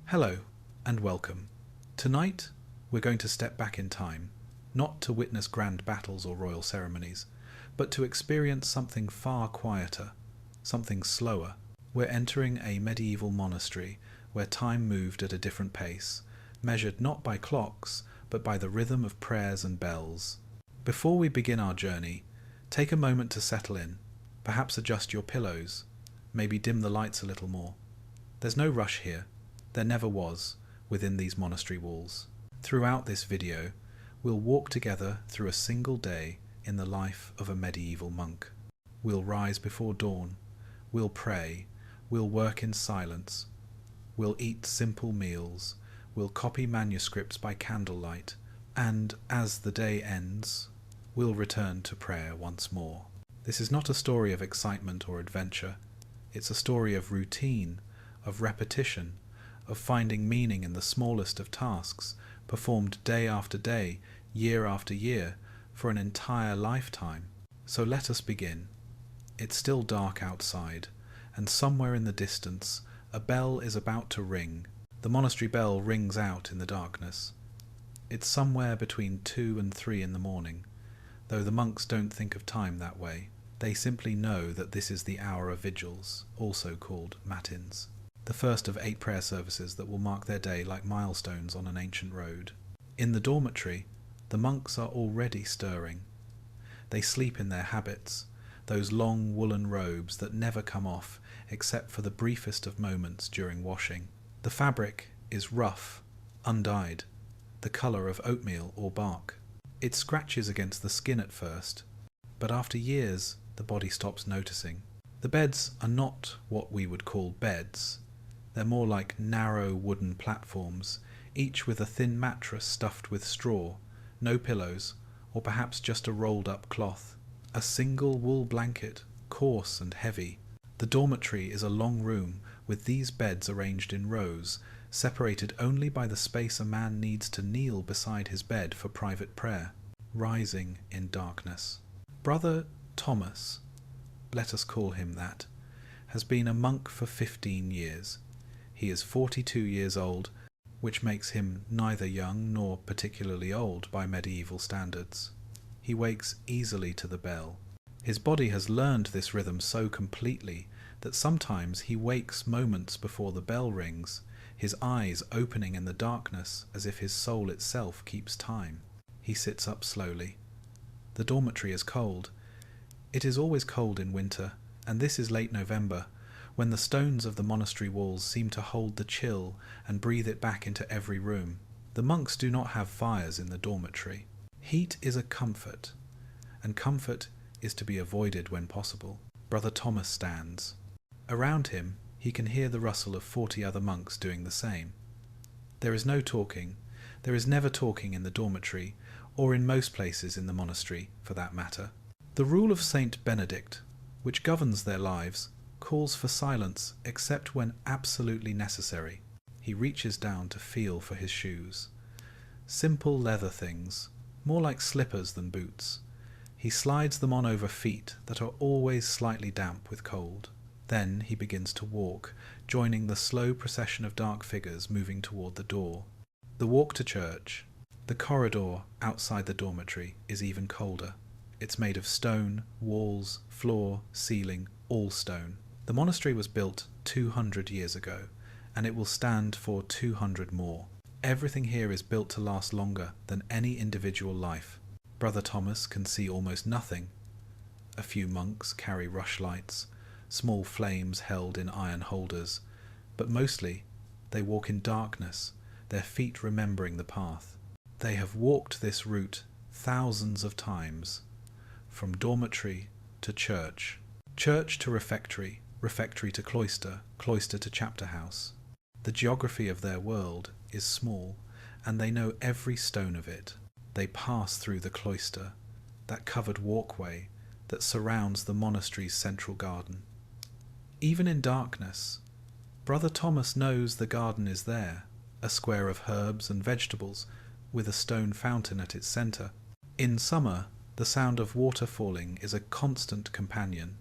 Hello and welcome. Tonight we're going to step back in time, not to witness grand battles or royal ceremonies, but to experience something far quieter, something slower. We're entering a medieval monastery where time moved at a different pace, measured not by clocks, but by the rhythm of prayers and bells. Before we begin our journey, take a moment to settle in, perhaps adjust your pillows, maybe dim the lights a little more. There's no rush here. There never was within these monastery walls. Throughout this video, we'll walk together through a single day in the life of a medieval monk. We'll rise before dawn, we'll pray, we'll work in silence, we'll eat simple meals, we'll copy manuscripts by candlelight, and as the day ends, we'll return to prayer once more. This is not a story of excitement or adventure. It's a story of routine, of repetition, of finding meaning in the smallest of tasks, performed day after day, year after year, for an entire lifetime. So let us begin. It's still dark outside, and somewhere in the distance, a bell is about to ring. The monastery bell rings out in the darkness. It's somewhere between 2 and 3 in the morning, though the monks don't think of time that way. They simply know that this is the hour of vigils, also called matins, the first of 8 prayer services that will mark their day like milestones on an ancient road. In the dormitory, the monks are already stirring. They sleep in their habits, those long woolen robes that never come off except for the briefest of moments during washing. The fabric is rough, undyed, the colour of oatmeal or bark. It scratches against the skin at first, but after years the body stops noticing. The beds are not what we would call beds. They're more like narrow wooden platforms, each with a thin mattress stuffed with straw, no pillows, or perhaps just a rolled up cloth. A single wool blanket, coarse and heavy. The dormitory is a long room with these beds arranged in rows, separated only by the space a man needs to kneel beside his bed for private prayer, rising in darkness. Brother Thomas, let us call him that, has been a monk for 15 years. He is 42 years old, which makes him neither young nor particularly old by medieval standards. He wakes easily to the bell. His body has learned this rhythm so completely that sometimes he wakes moments before the bell rings, his eyes opening in the darkness as if his soul itself keeps time. He sits up slowly. The dormitory is cold. It is always cold in winter, and this is late November, when the stones of the monastery walls seem to hold the chill and breathe it back into every room. The monks do not have fires in the dormitory. Heat is a comfort, and comfort is to be avoided when possible. Brother Thomas stands. Around him he can hear the rustle of 40 other monks doing the same. There is no talking. There is never talking in the dormitory, or in most places in the monastery, for that matter. The rule of Saint Benedict, which governs their lives, calls for silence except when absolutely necessary. He reaches down to feel for his shoes. Simple leather things, more like slippers than boots. He slides them on over feet that are always slightly damp with cold. Then he begins to walk, joining the slow procession of dark figures moving toward the door. The walk to church. The corridor outside the dormitory is even colder. It's made of stone, walls, floor, ceiling, all stone. The monastery was built 200 years ago, and it will stand for 200 more. Everything here is built to last longer than any individual life. Brother Thomas can see almost nothing. A few monks carry rushlights, small flames held in iron holders, but mostly they walk in darkness, their feet remembering the path. They have walked this route thousands of times, from dormitory to church, church to refectory, refectory to cloister, cloister to chapter house. The geography of their world is small, and they know every stone of it. They pass through the cloister, that covered walkway that surrounds the monastery's central garden. Even in darkness, Brother Thomas knows the garden is there, a square of herbs and vegetables with a stone fountain at its centre. In summer, the sound of water falling is a constant companion.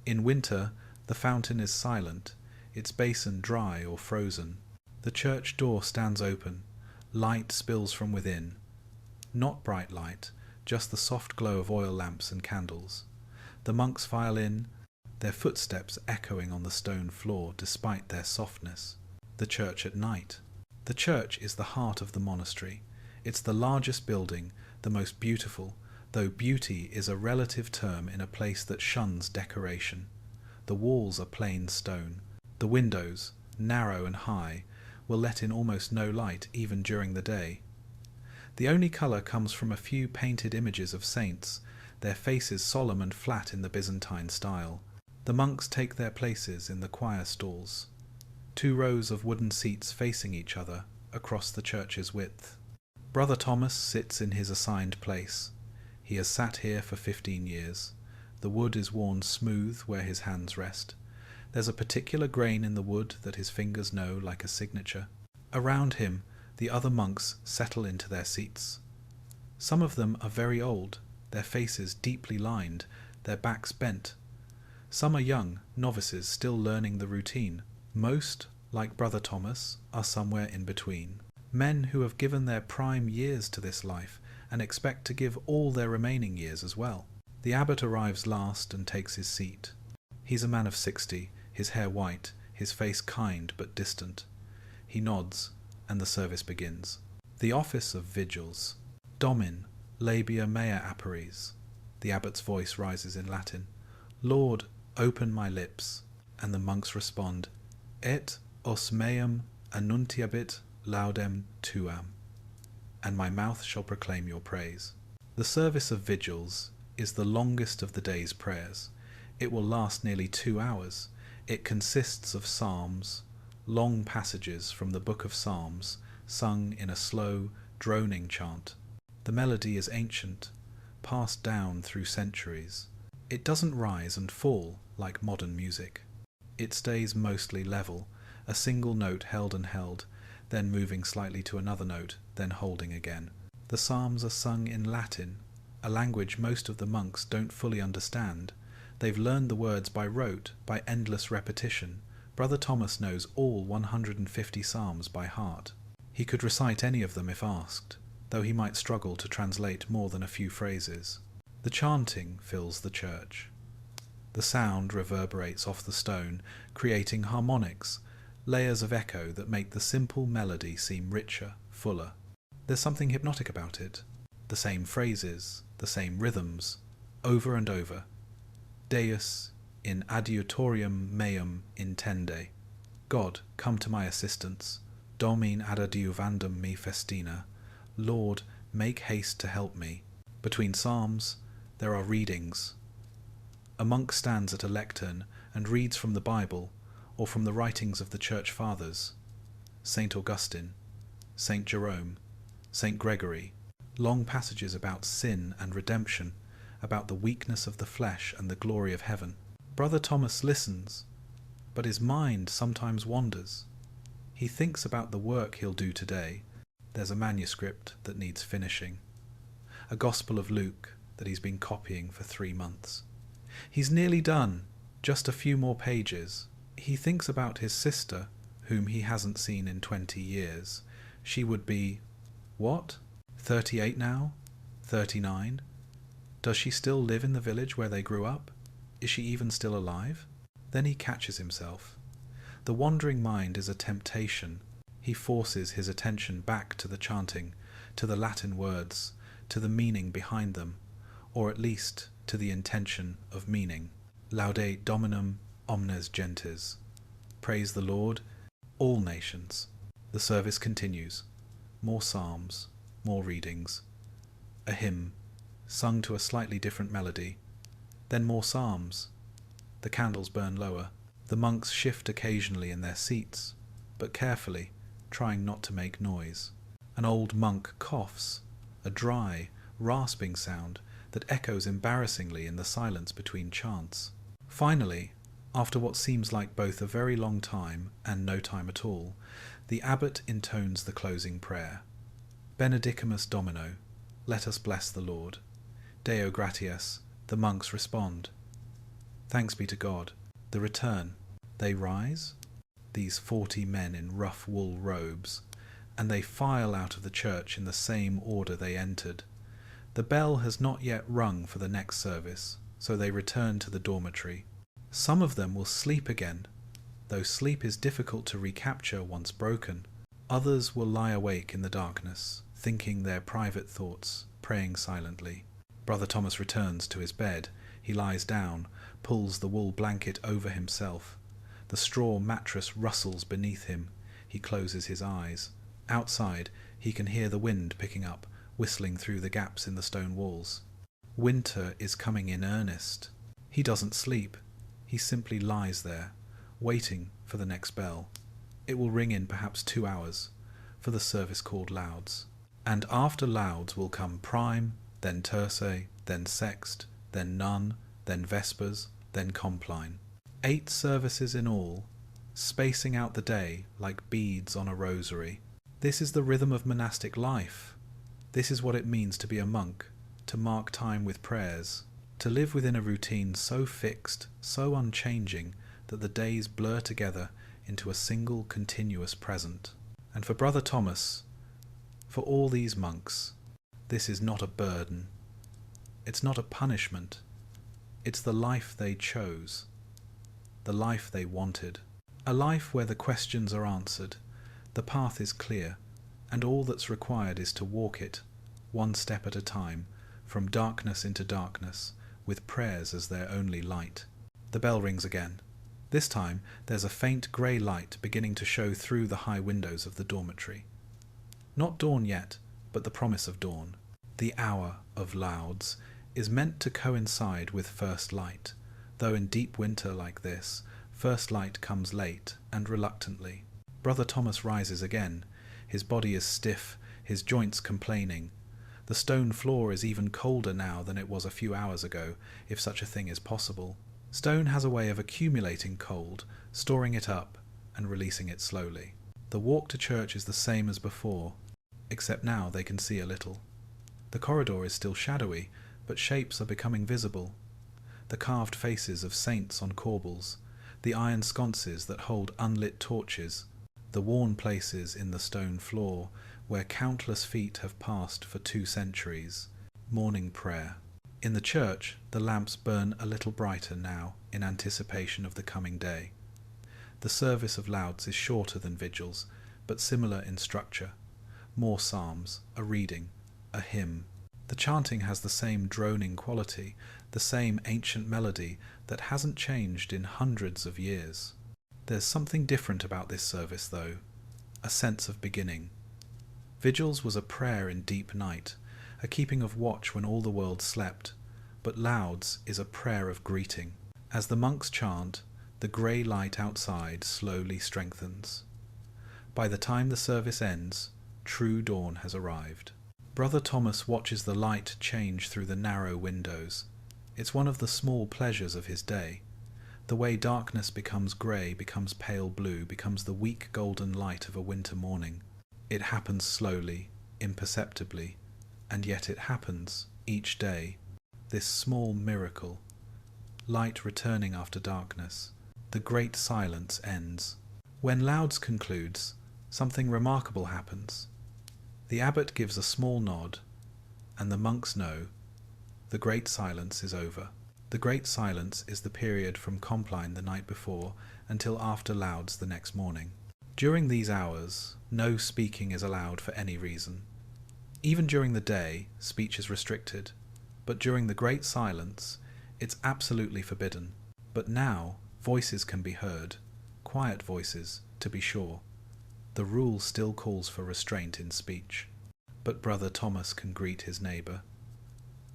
In winter, the fountain is silent, its basin dry or frozen. The church door stands open. Light spills from within. Not bright light, just the soft glow of oil lamps and candles. The monks file in, their footsteps echoing on the stone floor despite their softness. The church at night. The church is the heart of the monastery. It's the largest building, the most beautiful, though beauty is a relative term in a place that shuns decoration. The walls are plain stone. The windows, narrow and high, will let in almost no light even during the day. The only colour comes from a few painted images of saints, their faces solemn and flat in the Byzantine style. The monks take their places in the choir stalls, 2 rows of wooden seats facing each other across the church's width. Brother Thomas sits in his assigned place. He has sat here for 15 years. The wood is worn smooth where his hands rest. There's a particular grain in the wood that his fingers know like a signature. Around him, the other monks settle into their seats. Some of them are very old, their faces deeply lined, their backs bent. Some are young, novices still learning the routine. Most, like Brother Thomas, are somewhere in between. Men who have given their prime years to this life and expect to give all their remaining years as well. The abbot arrives last and takes his seat. He's a man of 60, his hair white, his face kind but distant. He nods, and the service begins. The office of vigils. Domin, labia mea appares. The abbot's voice rises in Latin. Lord, open my lips. And the monks respond, Et os meum annuntiabit laudem tuam. And my mouth shall proclaim your praise. The service of vigils is the longest of the day's prayers. It will last nearly 2 hours. It consists of psalms, long passages from the book of Psalms, sung in a slow, droning chant. The melody is ancient, passed down through centuries. It doesn't rise and fall like modern music. It stays mostly level, a single note held and held, then moving slightly to another note, then holding again. The psalms are sung in Latin, a language most of the monks don't fully understand. They've learned the words by rote, by endless repetition. Brother Thomas knows all 150 psalms by heart. He could recite any of them if asked, though he might struggle to translate more than a few phrases. The chanting fills the church. The sound reverberates off the stone, creating harmonics, layers of echo that make the simple melody seem richer, fuller. There's something hypnotic about it. The same phrases, the same rhythms, over and over. Deus in adiutorium meum intende. God, come to my assistance. Domin ad adiuvandum me festina. Lord, make haste to help me. Between psalms, there are readings. A monk stands at a lectern and reads from the Bible or from the writings of the Church Fathers. St. Augustine, St. Jerome, St. Gregory. Long passages about sin and redemption, about the weakness of the flesh and the glory of heaven. Brother Thomas listens, but his mind sometimes wanders. He thinks about the work he'll do today. There's a manuscript that needs finishing. A Gospel of Luke that he's been copying for 3 months. He's nearly done, just a few more pages. He thinks about his sister, whom he hasn't seen in 20 years. She would be, what? 38 now? 39? Does she still live in the village where they grew up? Is she even still alive? Then he catches himself. The wandering mind is a temptation. He forces his attention back to the chanting, to the Latin words, to the meaning behind them, or at least to the intention of meaning. Laude Dominum omnes gentes. Praise the Lord, all nations. The service continues. More psalms, more readings. A hymn, sung to a slightly different melody. Then more psalms. The candles burn lower. The monks shift occasionally in their seats, but carefully, trying not to make noise. An old monk coughs, a dry, rasping sound that echoes embarrassingly in the silence between chants. Finally, after what seems like both a very long time and no time at all, the abbot intones the closing prayer. Benedicamus Domino, let us bless the Lord. Deo gratias, the monks respond. Thanks be to God. The return. They rise. these 40 men in rough wool robes, and they file out of the church in the same order they entered. The bell has not yet rung for the next service, so they return to the dormitory. Some of them will sleep again, though sleep is difficult to recapture once broken. Others will lie awake in the darkness, thinking their private thoughts, praying silently. Brother Thomas returns to his bed. He lies down, pulls the wool blanket over himself. The straw mattress rustles beneath him. He closes his eyes. Outside, he can hear the wind picking up, whistling through the gaps in the stone walls. Winter is coming in earnest. He doesn't sleep. He simply lies there, waiting for the next bell. It will ring in perhaps 2 hours, for the service called Lauds. And after Lauds will come Prime, then Terce, then Sext, then Nun, then Vespers, then Compline. 8 services in all, spacing out the day like beads on a rosary. This is the rhythm of monastic life. This is what it means to be a monk, to mark time with prayers, to live within a routine so fixed, so unchanging, that the days blur together into a single continuous present. And for Brother Thomas, for all these monks, this is not a burden. It's not a punishment. It's the life they chose, the life they wanted. A life where the questions are answered, the path is clear, and all that's required is to walk it, one step at a time, from darkness into darkness, with prayers as their only light. The bell rings again. This time there's a faint grey light beginning to show through the high windows of the dormitory. Not dawn yet, but the promise of dawn. The hour of Lauds is meant to coincide with first light, though in deep winter like this, first light comes late and reluctantly. Brother Thomas rises again. His body is stiff, his joints complaining. The stone floor is even colder now than it was a few hours ago, if such a thing is possible. Stone has a way of accumulating cold, storing it up, and releasing it slowly. The walk to church is the same as before, except now they can see a little. The corridor is still shadowy, but shapes are becoming visible. The carved faces of saints on corbels, the iron sconces that hold unlit torches, the worn places in the stone floor where countless feet have passed for 2 centuries. Morning prayer. In the church, the lamps burn a little brighter now in anticipation of the coming day. The service of Lauds is shorter than vigils, but similar in structure. More psalms, a reading, a hymn. The chanting has the same droning quality, the same ancient melody that hasn't changed in hundreds of years. There's something different about this service, though, a sense of beginning. Vigils was a prayer in deep night, a keeping of watch when all the world slept, but Lauds is a prayer of greeting. As the monks chant, the grey light outside slowly strengthens. By the time the service ends, true dawn has arrived. Brother Thomas watches the light change through the narrow windows. It's one of the small pleasures of his day. The way darkness becomes grey, becomes pale blue, becomes the weak golden light of a winter morning. It happens slowly, imperceptibly, and yet it happens each day. This small miracle, light returning after darkness. The great silence ends. When Lauds concludes, something remarkable happens. The abbot gives a small nod, and the monks know the great silence is over. The great silence is the period from Compline the night before until after Lauds the next morning. During these hours, no speaking is allowed for any reason. Even during the day, speech is restricted, but during the great silence, it's absolutely forbidden. But now, voices can be heard, quiet voices, to be sure. The rule still calls for restraint in speech. But Brother Thomas can greet his neighbour.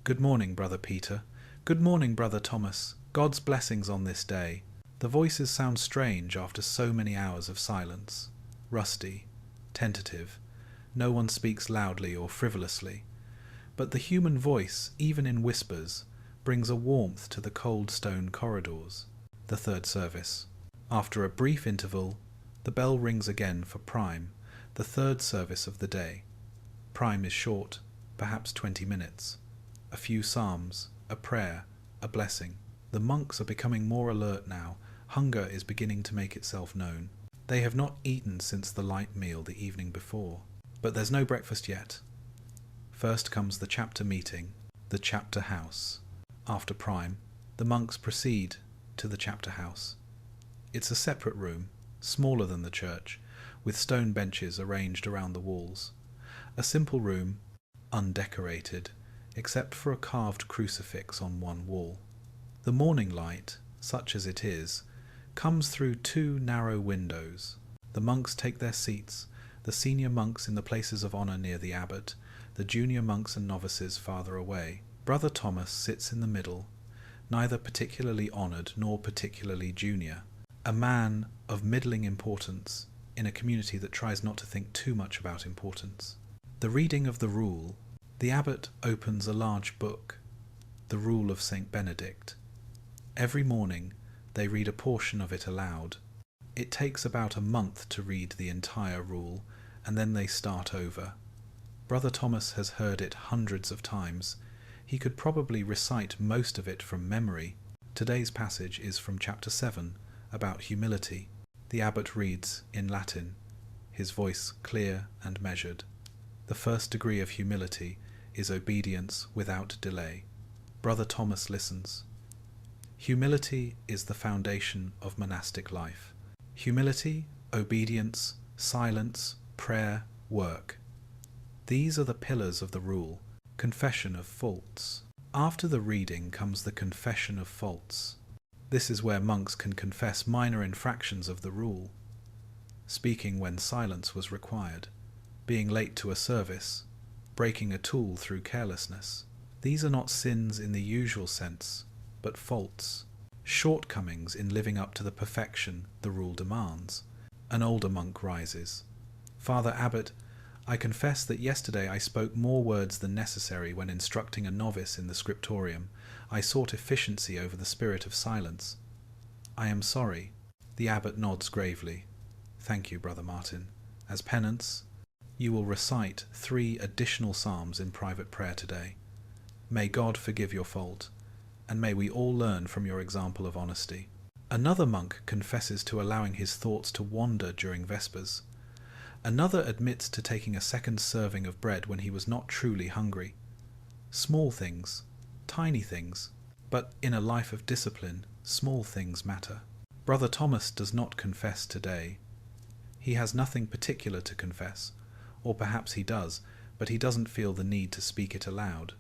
"Good morning, Brother Peter. Good morning, Brother Thomas. God's blessings on this day." The voices sound strange after so many hours of silence. Rusty, tentative. No one speaks loudly or frivolously. But the human voice, even in whispers, brings a warmth to the cold stone corridors. The third service. After a brief interval, the bell rings again for Prime, the third service of the day. Prime is short, perhaps 20 minutes. A few psalms, a prayer, a blessing. The monks are becoming more alert now. Hunger is beginning to make itself known. They have not eaten since the light meal the evening before, but there's no breakfast yet. First comes the chapter meeting, the chapter house. After prime, the monks proceed to the chapter house. It's a separate room, smaller than the church, with stone benches arranged around the walls. A simple room, undecorated, except for a carved crucifix on one wall. The morning light, such as it is, comes through two narrow windows. The monks take their seats, the senior monks in the places of honour near the abbot, the junior monks and novices farther away. Brother Thomas sits in the middle, neither particularly honoured nor particularly junior, a man of middling importance in a community that tries not to think too much about importance. The reading of the rule. The abbot opens a large book, the Rule of St. Benedict. Every morning they read a portion of it aloud. It takes about a month to read the entire rule, and then they start over. Brother Thomas has heard it hundreds of times. He could probably recite most of it from memory. Today's passage is from chapter 7, about humility. The abbot reads in Latin, his voice clear and measured. The first degree of humility is obedience without delay. Brother Thomas listens. Humility is the foundation of monastic life. Humility, obedience, silence, prayer, work. These are the pillars of the rule. Confession of faults. After the reading comes the confession of faults. This is where monks can confess minor infractions of the rule. Speaking when silence was required, being late to a service, breaking a tool through carelessness. These are not sins in the usual sense, but faults, shortcomings in living up to the perfection the rule demands. An older monk rises. Father Abbot, I confess that yesterday I spoke more words than necessary when instructing a novice in the scriptorium. I sought efficiency over the spirit of silence. I am sorry. The abbot nods gravely. Thank you, Brother Martin. As penance, you will recite 3 additional psalms in private prayer today. May God forgive your fault, and may we all learn from your example of honesty. Another monk confesses to allowing his thoughts to wander during Vespers. Another admits to taking a second serving of bread when he was not truly hungry. Small things, tiny things, but in a life of discipline, small things matter. Brother Thomas does not confess today. He has nothing particular to confess, or perhaps he does, but he doesn't feel the need to speak it aloud.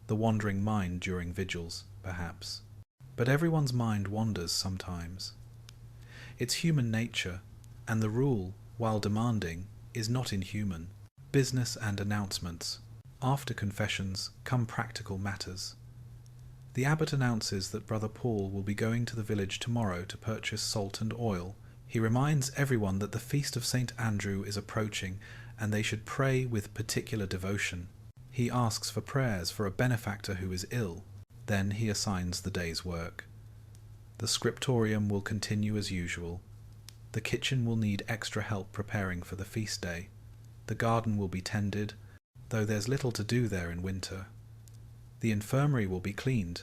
The wandering mind during vigils, perhaps. But everyone's mind wanders sometimes. It's human nature, and the rule, while demanding, is not inhuman. Business and announcements. After confessions come practical matters. The abbot announces that Brother Paul will be going to the village tomorrow to purchase salt and oil. He reminds everyone that the feast of St. Andrew is approaching and they should pray with particular devotion. He asks for prayers for a benefactor who is ill. Then he assigns the day's work. The scriptorium will continue as usual. The kitchen will need extra help preparing for the feast day. The garden will be tended, though there's little to do there in winter. The infirmary will be cleaned.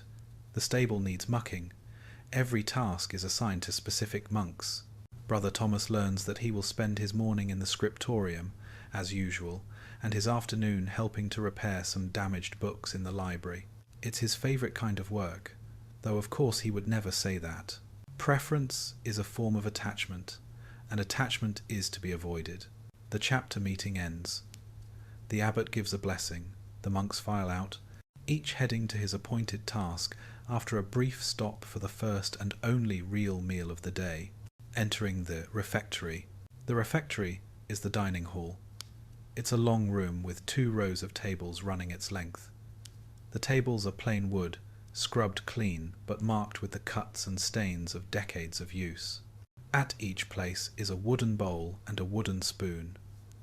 The stable needs mucking. Every task is assigned to specific monks. Brother Thomas learns that he will spend his morning in the scriptorium, as usual, and his afternoon helping to repair some damaged books in the library. It's his favourite kind of work, though of course he would never say that. Preference is a form of attachment, and attachment is to be avoided. The chapter meeting ends. The abbot gives a blessing. The monks file out, each heading to his appointed task after a brief stop for the first and only real meal of the day, entering the refectory. The refectory is the dining hall. It's a long room with 2 rows of tables running its length. The tables are plain wood, scrubbed clean, but marked with the cuts and stains of decades of use. At each place is a wooden bowl and a wooden spoon.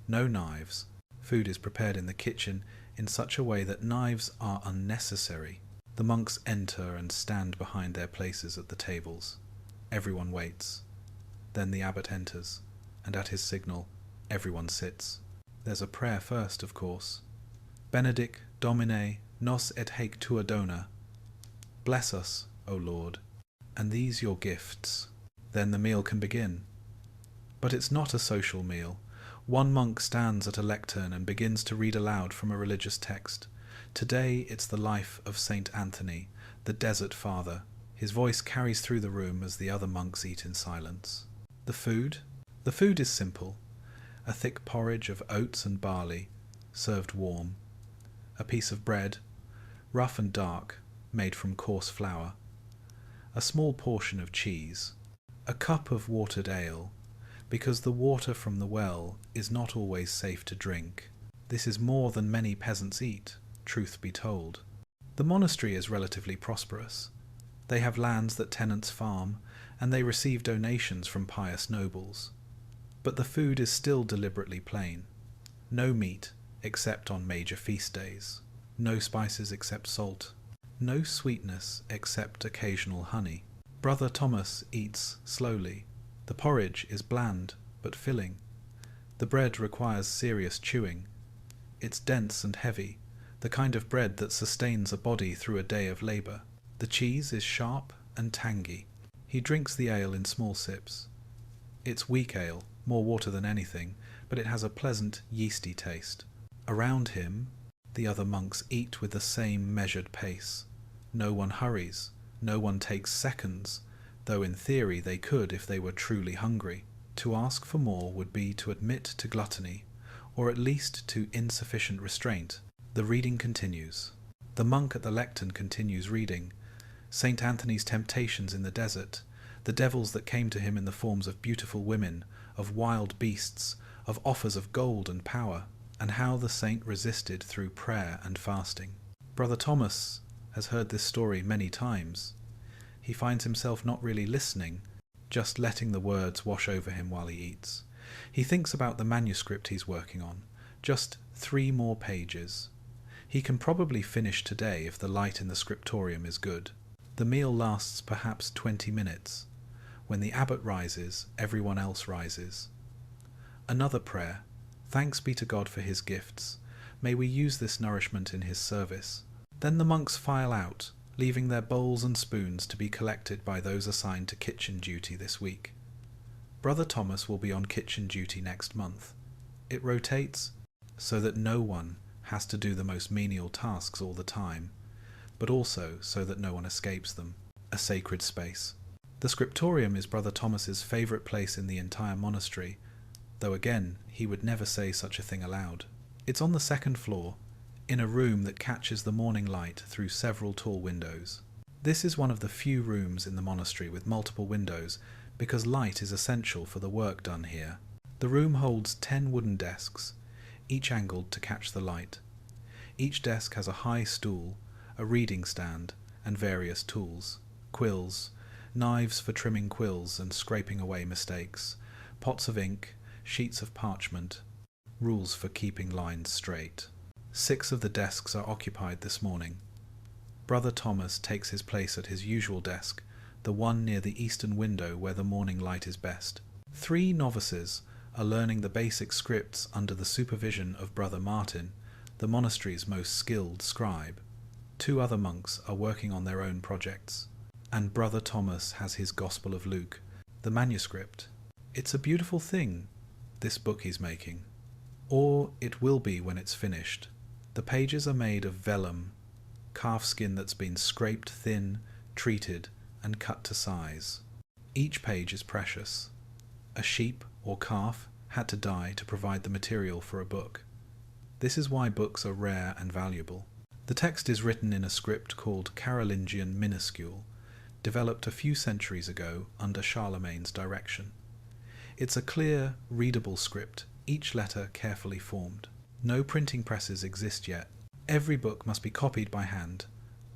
No knives. Food is prepared in the kitchen in such a way that knives are unnecessary. The monks enter and stand behind their places at the tables. Everyone waits. Then the abbot enters, and at his signal, everyone sits. There's a prayer first, of course. Benedic Domine nos et haec tua dona. Bless us, O Lord, and these your gifts. Then the meal can begin. But it's not a social meal. One monk stands at a lectern and begins to read aloud from a religious text. Today it's the life of Saint Anthony, the Desert Father. His voice carries through the room as the other monks eat in silence. The food? The food is simple. A thick porridge of oats and barley, served warm. A piece of bread, rough and dark, made from coarse flour. A small portion of cheese. A cup of watered ale, because the water from the well is not always safe to drink. This is more than many peasants eat, truth be told. The monastery is relatively prosperous. They have lands that tenants farm, and they receive donations from pious nobles. But the food is still deliberately plain. No meat, except on major feast days. No spices except salt. No sweetness except occasional honey. Brother Thomas eats slowly. The porridge is bland but filling. The bread requires serious chewing. It's dense and heavy, the kind of bread that sustains a body through a day of labour. The cheese is sharp and tangy. He drinks the ale in small sips. It's weak ale, more water than anything, but it has a pleasant, yeasty taste. Around him, the other monks eat with the same measured pace. No one hurries, no one takes seconds, though in theory they could if they were truly hungry. To ask for more would be to admit to gluttony, or at least to insufficient restraint. The reading continues. The monk at the lectern continues reading. St. Anthony's temptations in the desert, the devils that came to him in the forms of beautiful women, of wild beasts, of offers of gold and power, and how the saint resisted through prayer and fasting. Brother Thomas has heard this story many times. He finds himself not really listening, just letting the words wash over him while he eats. He thinks about the manuscript he's working on. Just 3 more pages. He can probably finish today if the light in the scriptorium is good. The meal lasts perhaps 20 minutes. When the abbot rises, everyone else rises. Another prayer. Thanks be to God for his gifts. May we use this nourishment in his service. Then the monks file out, leaving their bowls and spoons to be collected by those assigned to kitchen duty this week. Brother Thomas will be on kitchen duty next month. It rotates so that no one has to do the most menial tasks all the time, but also so that no one escapes them. A sacred space. The scriptorium is Brother Thomas's favourite place in the entire monastery, though again he would never say such a thing aloud. It's on the 2nd floor, in a room that catches the morning light through several tall windows. This is one of the few rooms in the monastery with multiple windows, because light is essential for the work done here. The room holds 10 wooden desks, each angled to catch the light. Each desk has a high stool, a reading stand, and various tools. Quills, knives for trimming quills and scraping away mistakes, pots of ink, sheets of parchment, rules for keeping lines straight. 6 of the desks are occupied this morning. Brother Thomas takes his place at his usual desk, the one near the eastern window where the morning light is best. 3 novices are learning the basic scripts under the supervision of Brother Martin, the monastery's most skilled scribe. 2 other monks are working on their own projects. And Brother Thomas has his Gospel of Luke, the manuscript. It's a beautiful thing, this book he's making. Or it will be when it's finished. The pages are made of vellum, calf skin that's been scraped thin, treated, and cut to size. Each page is precious. A sheep or calf had to die to provide the material for a book. This is why books are rare and valuable. The text is written in a script called Carolingian minuscule, developed a few centuries ago under Charlemagne's direction. It's a clear, readable script, each letter carefully formed. No printing presses exist yet. Every book must be copied by hand,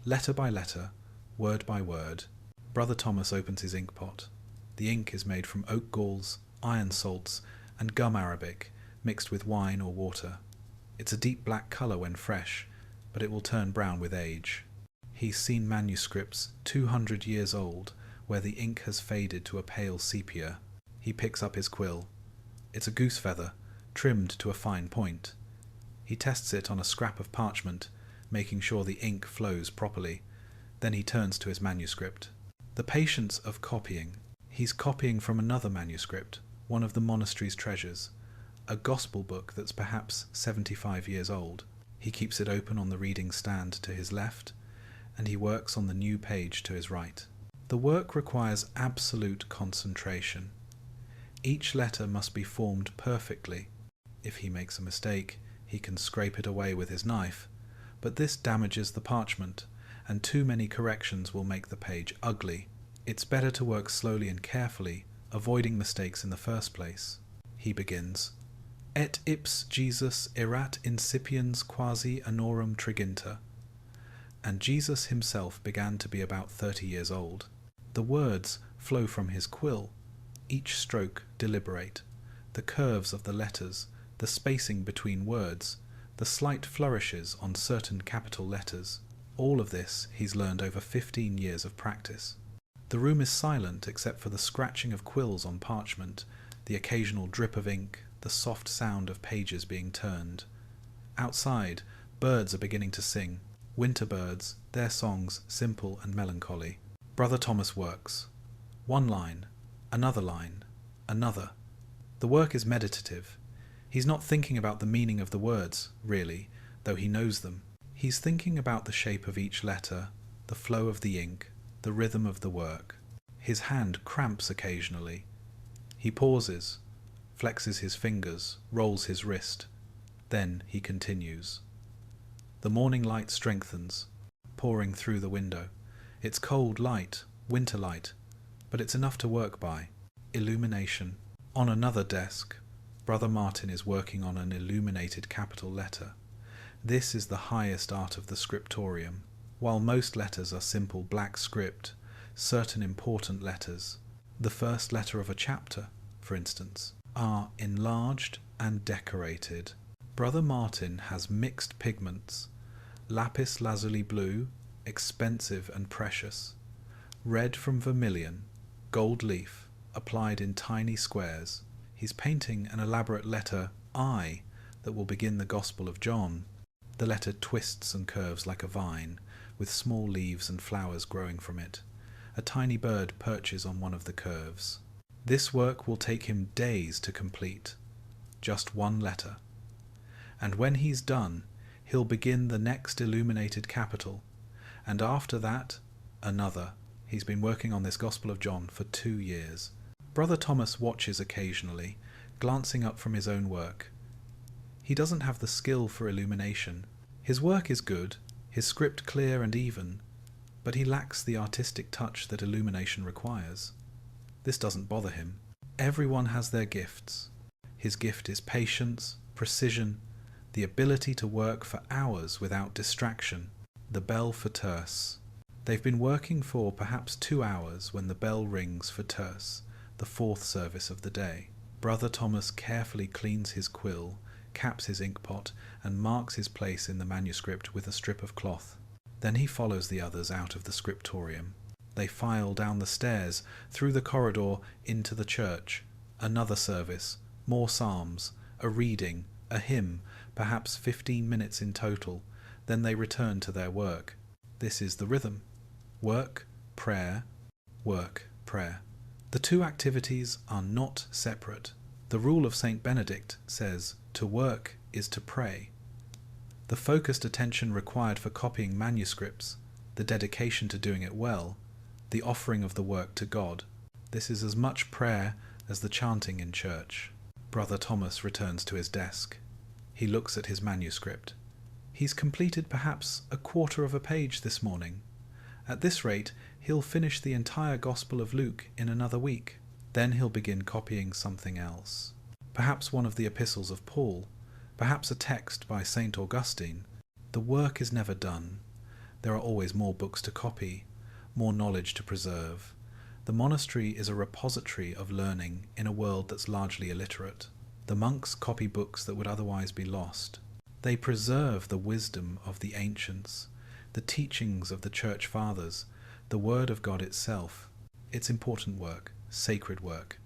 letter by letter, word by word. Brother Thomas opens his ink pot. The ink is made from oak galls, iron salts, and gum arabic, mixed with wine or water. It's a deep black colour when fresh, but it will turn brown with age. He's seen manuscripts 200 years old, where the ink has faded to a pale sepia. He picks up his quill. It's a goose feather, trimmed to a fine point. He tests it on a scrap of parchment, making sure the ink flows properly. Then he turns to his manuscript. The patience of copying. He's copying from another manuscript, one of the monastery's treasures, a gospel book that's perhaps 75 years old. He keeps it open on the reading stand to his left, and he works on the new page to his right. The work requires absolute concentration. Each letter must be formed perfectly. If he makes a mistake, he can scrape it away with his knife, but this damages the parchment, and too many corrections will make the page ugly. It's better to work slowly and carefully, avoiding mistakes in the first place. He begins, Et ips Jesus erat incipiens quasi annorum triginta. And Jesus himself began to be about 30 years old. The words flow from his quill, each stroke deliberate. The curves of the letters, the spacing between words, the slight flourishes on certain capital letters, all of this he's learned over 15 years of practice. The room is silent except for the scratching of quills on parchment, the occasional drip of ink, the soft sound of pages being turned. Outside, birds are beginning to sing. Winter birds, their songs simple and melancholy. Brother Thomas works. One line, another. The work is meditative. He's not thinking about the meaning of the words, really, though he knows them. He's thinking about the shape of each letter, the flow of the ink, the rhythm of the work. His hand cramps occasionally. He pauses, flexes his fingers, rolls his wrist. Then he continues. The morning light strengthens, pouring through the window. It's cold light, winter light, but it's enough to work by. Illumination. On another desk, Brother Martin is working on an illuminated capital letter. This is the highest art of the scriptorium. While most letters are simple black script, certain important letters, the first letter of a chapter, for instance, are enlarged and decorated. Brother Martin has mixed pigments, lapis lazuli blue, expensive and precious, red from vermilion, gold leaf, applied in tiny squares. He's painting an elaborate letter I that will begin the Gospel of John. The letter twists and curves like a vine, with small leaves and flowers growing from it. A tiny bird perches on one of the curves. This work will take him days to complete. Just one letter. And when he's done, he'll begin the next illuminated capital, and after that, another. He's been working on this Gospel of John for 2 years. Brother Thomas watches occasionally, glancing up from his own work. He doesn't have the skill for illumination. His work is good, his script clear and even, but he lacks the artistic touch that illumination requires. This doesn't bother him. Everyone has their gifts. His gift is patience, precision, the ability to work for hours without distraction. The bell for terce. They've been working for perhaps 2 hours when the bell rings for terce, the 4th service of the day. Brother Thomas carefully cleans his quill, caps his inkpot, and marks his place in the manuscript with a strip of cloth. Then he follows the others out of the scriptorium. They file down the stairs, through the corridor, into the church. Another service, more psalms, a reading, a hymn, perhaps 15 minutes in total. Then they return to their work. This is the rhythm. Work, prayer, work, prayer. The two activities are not separate. The rule of Saint Benedict says, to work is to pray. The focused attention required for copying manuscripts, the dedication to doing it well, the offering of the work to God. This is as much prayer as the chanting in church. Brother Thomas returns to his desk. He looks at his manuscript. He's completed perhaps 1/4 of a page this morning. At this rate, he'll finish the entire Gospel of Luke in another week. Then he'll begin copying something else. Perhaps one of the epistles of Paul, perhaps a text by St. Augustine. The work is never done. There are always more books to copy, more knowledge to preserve. The monastery is a repository of learning in a world that's largely illiterate. The monks copy books that would otherwise be lost. They preserve the wisdom of the ancients, the teachings of the church fathers, the word of God itself. It's important work, sacred work.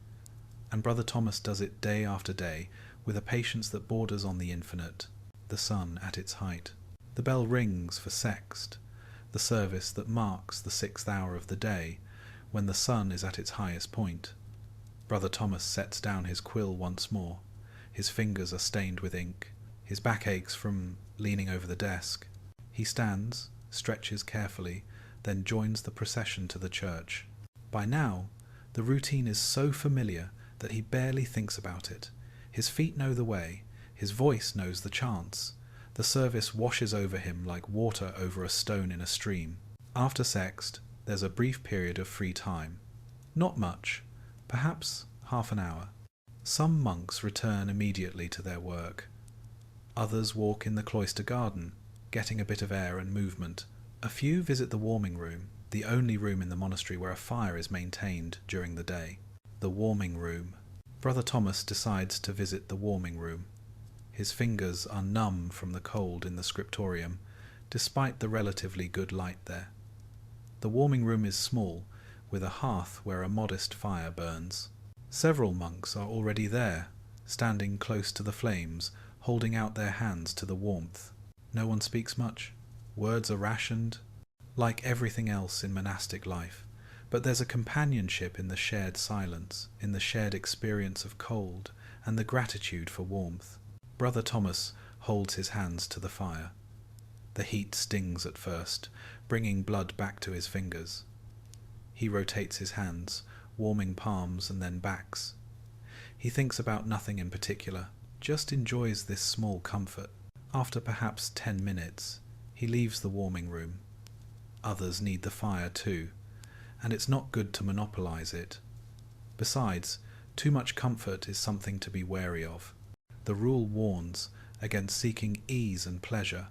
And Brother Thomas does it day after day with a patience that borders on the infinite, the sun at its height. The bell rings for sext, the service that marks the 6th hour of the day, when the sun is at its highest point. Brother Thomas sets down his quill once more. His fingers are stained with ink. His back aches from leaning over the desk. He stands, stretches carefully, then joins the procession to the church. By now, the routine is so familiar that he barely thinks about it. His feet know the way. His voice knows the chants. The service washes over him like water over a stone in a stream. After sext, there's a brief period of free time. Not much, perhaps half an hour. Some monks return immediately to their work. Others walk in the cloister garden, getting a bit of air and movement. A few visit the warming room, the only room in the monastery where a fire is maintained during the day. The warming room. Brother Thomas decides to visit the warming room. His fingers are numb from the cold in the scriptorium, despite the relatively good light there. The warming room is small, with a hearth where a modest fire burns. Several monks are already there, standing close to the flames, holding out their hands to the warmth. No one speaks much. Words are rationed, like everything else in monastic life, but there's a companionship in the shared silence, in the shared experience of cold, and the gratitude for warmth. Brother Thomas holds his hands to the fire. The heat stings at first, bringing blood back to his fingers. He rotates his hands, warming palms and then backs. He thinks about nothing in particular, just enjoys this small comfort. After perhaps 10 minutes, he leaves the warming room. Others need the fire too, and it's not good to monopolize it. Besides, too much comfort is something to be wary of. The rule warns against seeking ease and pleasure.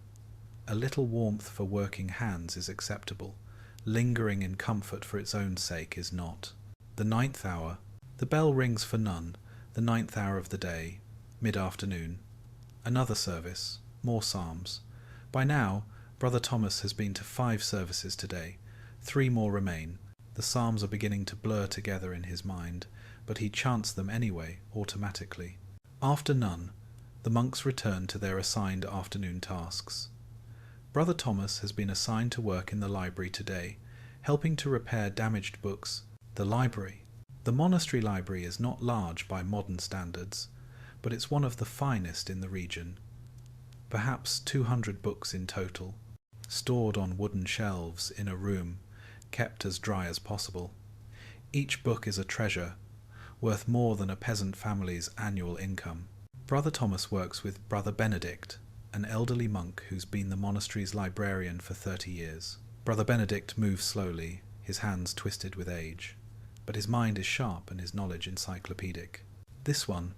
A little warmth for working hands is acceptable. Lingering in comfort for its own sake is not. The 9th hour. The bell rings for none. The 9th hour of the day. Mid-afternoon. Another service. More psalms. By now, Brother Thomas has been to 5 services today. 3 more remain. The psalms are beginning to blur together in his mind, but he chants them anyway, automatically. After none, the monks return to their assigned afternoon tasks. Brother Thomas has been assigned to work in the library today, helping to repair damaged books. The library. The monastery library is not large by modern standards, but it's one of the finest in the region. Perhaps 200 books in total, stored on wooden shelves in a room, kept as dry as possible. Each book is a treasure, worth more than a peasant family's annual income. Brother Thomas works with Brother Benedict, an elderly monk who's been the monastery's librarian for 30 years. Brother Benedict moves slowly, his hands twisted with age, but his mind is sharp and his knowledge encyclopedic. This one,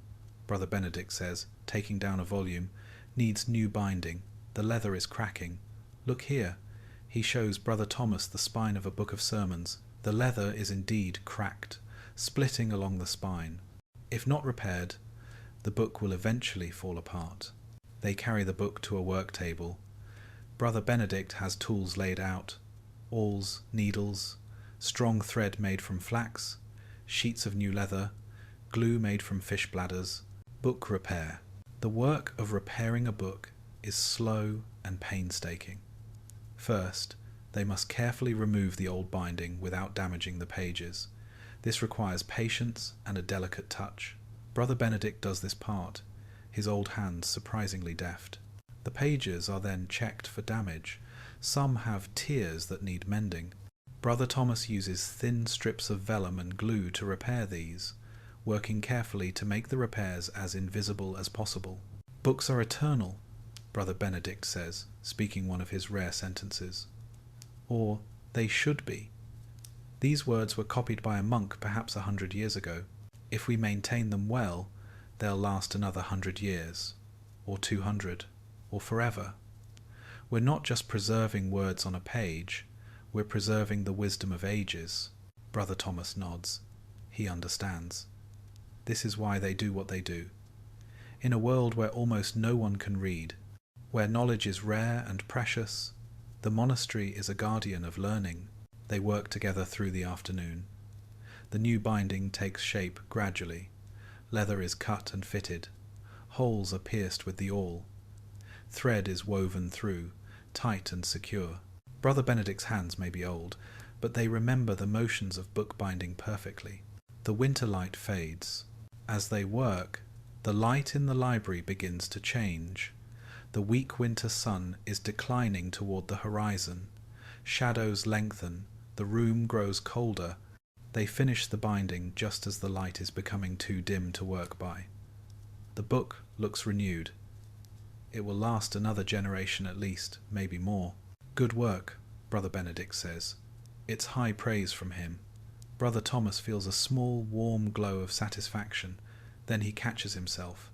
Brother Benedict says, taking down a volume, needs new binding. The leather is cracking. Look here. He shows Brother Thomas the spine of a book of sermons. The leather is indeed cracked, splitting along the spine. If not repaired, the book will eventually fall apart. They carry the book to a work table. Brother Benedict has tools laid out, awls, needles, strong thread made from flax, sheets of new leather, glue made from fish bladders. Book repair. The work of repairing a book is slow and painstaking. First, they must carefully remove the old binding without damaging the pages. This requires patience and a delicate touch. Brother Benedict does this part, his old hands surprisingly deft. The pages are then checked for damage. Some have tears that need mending. Brother Thomas uses thin strips of vellum and glue to repair these, working carefully to make the repairs as invisible as possible. Books are eternal, Brother Benedict says, speaking one of his rare sentences. Or, they should be. These words were copied by a monk perhaps 100 years ago. If we maintain them well, they'll last another 100 years, or 200, or forever. We're not just preserving words on a page, we're preserving the wisdom of ages. Brother Thomas nods. He understands. This is why they do what they do. In a world where almost no one can read, where knowledge is rare and precious, the monastery is a guardian of learning. They work together through the afternoon. The new binding takes shape gradually. Leather is cut and fitted. Holes are pierced with the awl. Thread is woven through, tight and secure. Brother Benedict's hands may be old, but they remember the motions of bookbinding perfectly. The winter light fades. As they work, the light in the library begins to change. The weak winter sun is declining toward the horizon. Shadows lengthen. The room grows colder. They finish the binding just as the light is becoming too dim to work by. The book looks renewed. It will last another generation at least, maybe more. Good work, Brother Benedict says. It's high praise from him. Brother Thomas feels a small, warm glow of satisfaction. Then he catches himself.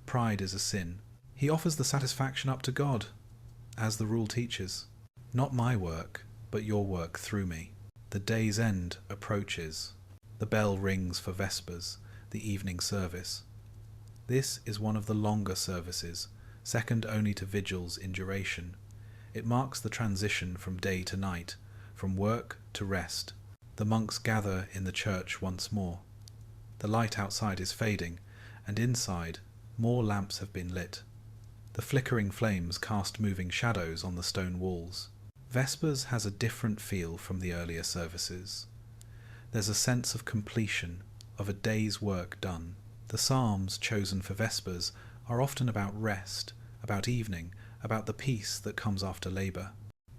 Pride is a sin. He offers the satisfaction up to God, as the rule teaches. Not my work, but your work through me. The day's end approaches. The bell rings for Vespers, the evening service. This is one of the longer services, second only to vigils in duration. It marks the transition from day to night, from work to rest. The monks gather in the church once more. The light outside is fading, and inside more lamps have been lit. The flickering flames cast moving shadows on the stone walls. Vespers has a different feel from the earlier services. There's a sense of completion, of a day's work done. The psalms chosen for Vespers are often about rest, about evening, about the peace that comes after labour.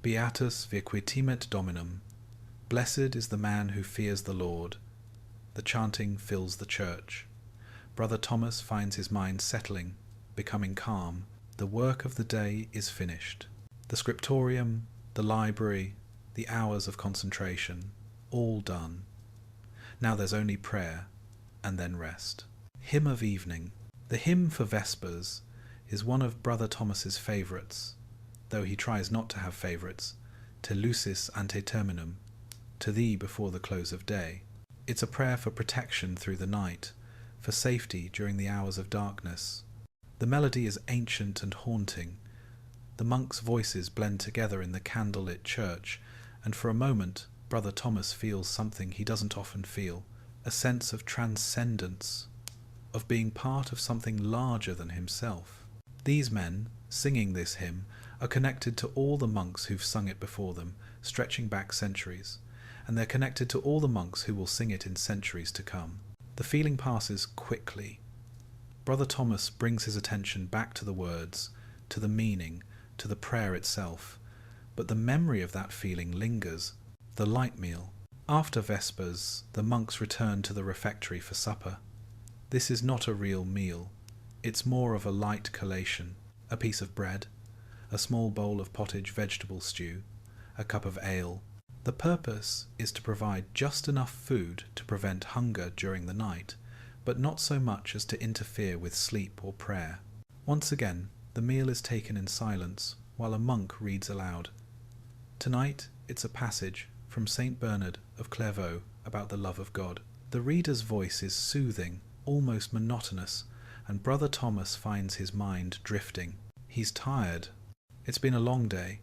Beatus virque timet Dominum. Blessed is the man who fears the Lord. The chanting fills the church. Brother Thomas finds his mind settling, becoming calm. The work of the day is finished. The scriptorium, the library, the hours of concentration, all done. Now there's only prayer, and then rest. Hymn of Evening. The hymn for Vespers is one of Brother Thomas's favourites, though he tries not to have favourites. Te lucis ante terminum, to thee before the close of day. It's a prayer for protection through the night, for safety during the hours of darkness. The melody is ancient and haunting. The monks' voices blend together in the candlelit church, and for a moment Brother Thomas feels something he doesn't often feel, a sense of transcendence, of being part of something larger than himself. These men, singing this hymn, are connected to all the monks who've sung it before them, stretching back centuries, and they're connected to all the monks who will sing it in centuries to come. The feeling passes quickly. Brother Thomas brings his attention back to the words, to the meaning, to the prayer itself, but the memory of that feeling lingers. The light meal. After Vespers, the monks return to the refectory for supper. This is not a real meal. It's more of a light collation, a piece of bread, a small bowl of pottage vegetable stew, a cup of ale. The purpose is to provide just enough food to prevent hunger during the night, but not so much as to interfere with sleep or prayer. Once again, the meal is taken in silence, while a monk reads aloud. Tonight, it's a passage from Saint Bernard of Clairvaux about the love of God. The reader's voice is soothing, almost monotonous, and Brother Thomas finds his mind drifting. He's tired. It's been a long day,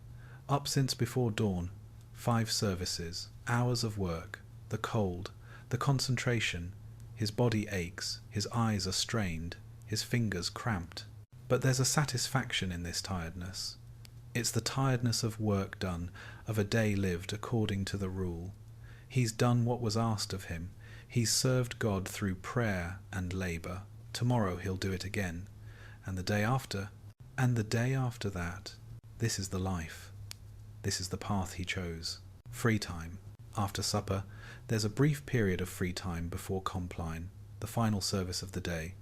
up since before dawn, 5 services, hours of work, the cold, the concentration. His body aches, his eyes are strained, his fingers cramped. But there's a satisfaction in this tiredness. It's the tiredness of work done, of a day lived according to the rule. He's done what was asked of him. He's served God through prayer and labour. Tomorrow he'll do it again, and the day after that. This is the life. This is the path he chose. Free time. After supper, there's a brief period of free time before compline, the final service of the day.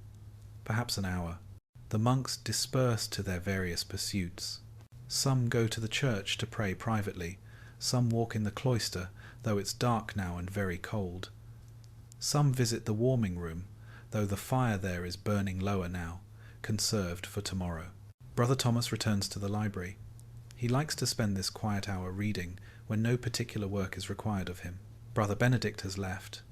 Perhaps an hour. The monks disperse to their various pursuits. Some go to the church to pray privately. Some walk in the cloister, though it's dark now and very cold. Some visit the warming room, though the fire there is burning lower now, conserved for tomorrow. Brother Thomas returns to the library. He likes to spend this quiet hour reading when no particular work is required of him. Brother Benedict has left,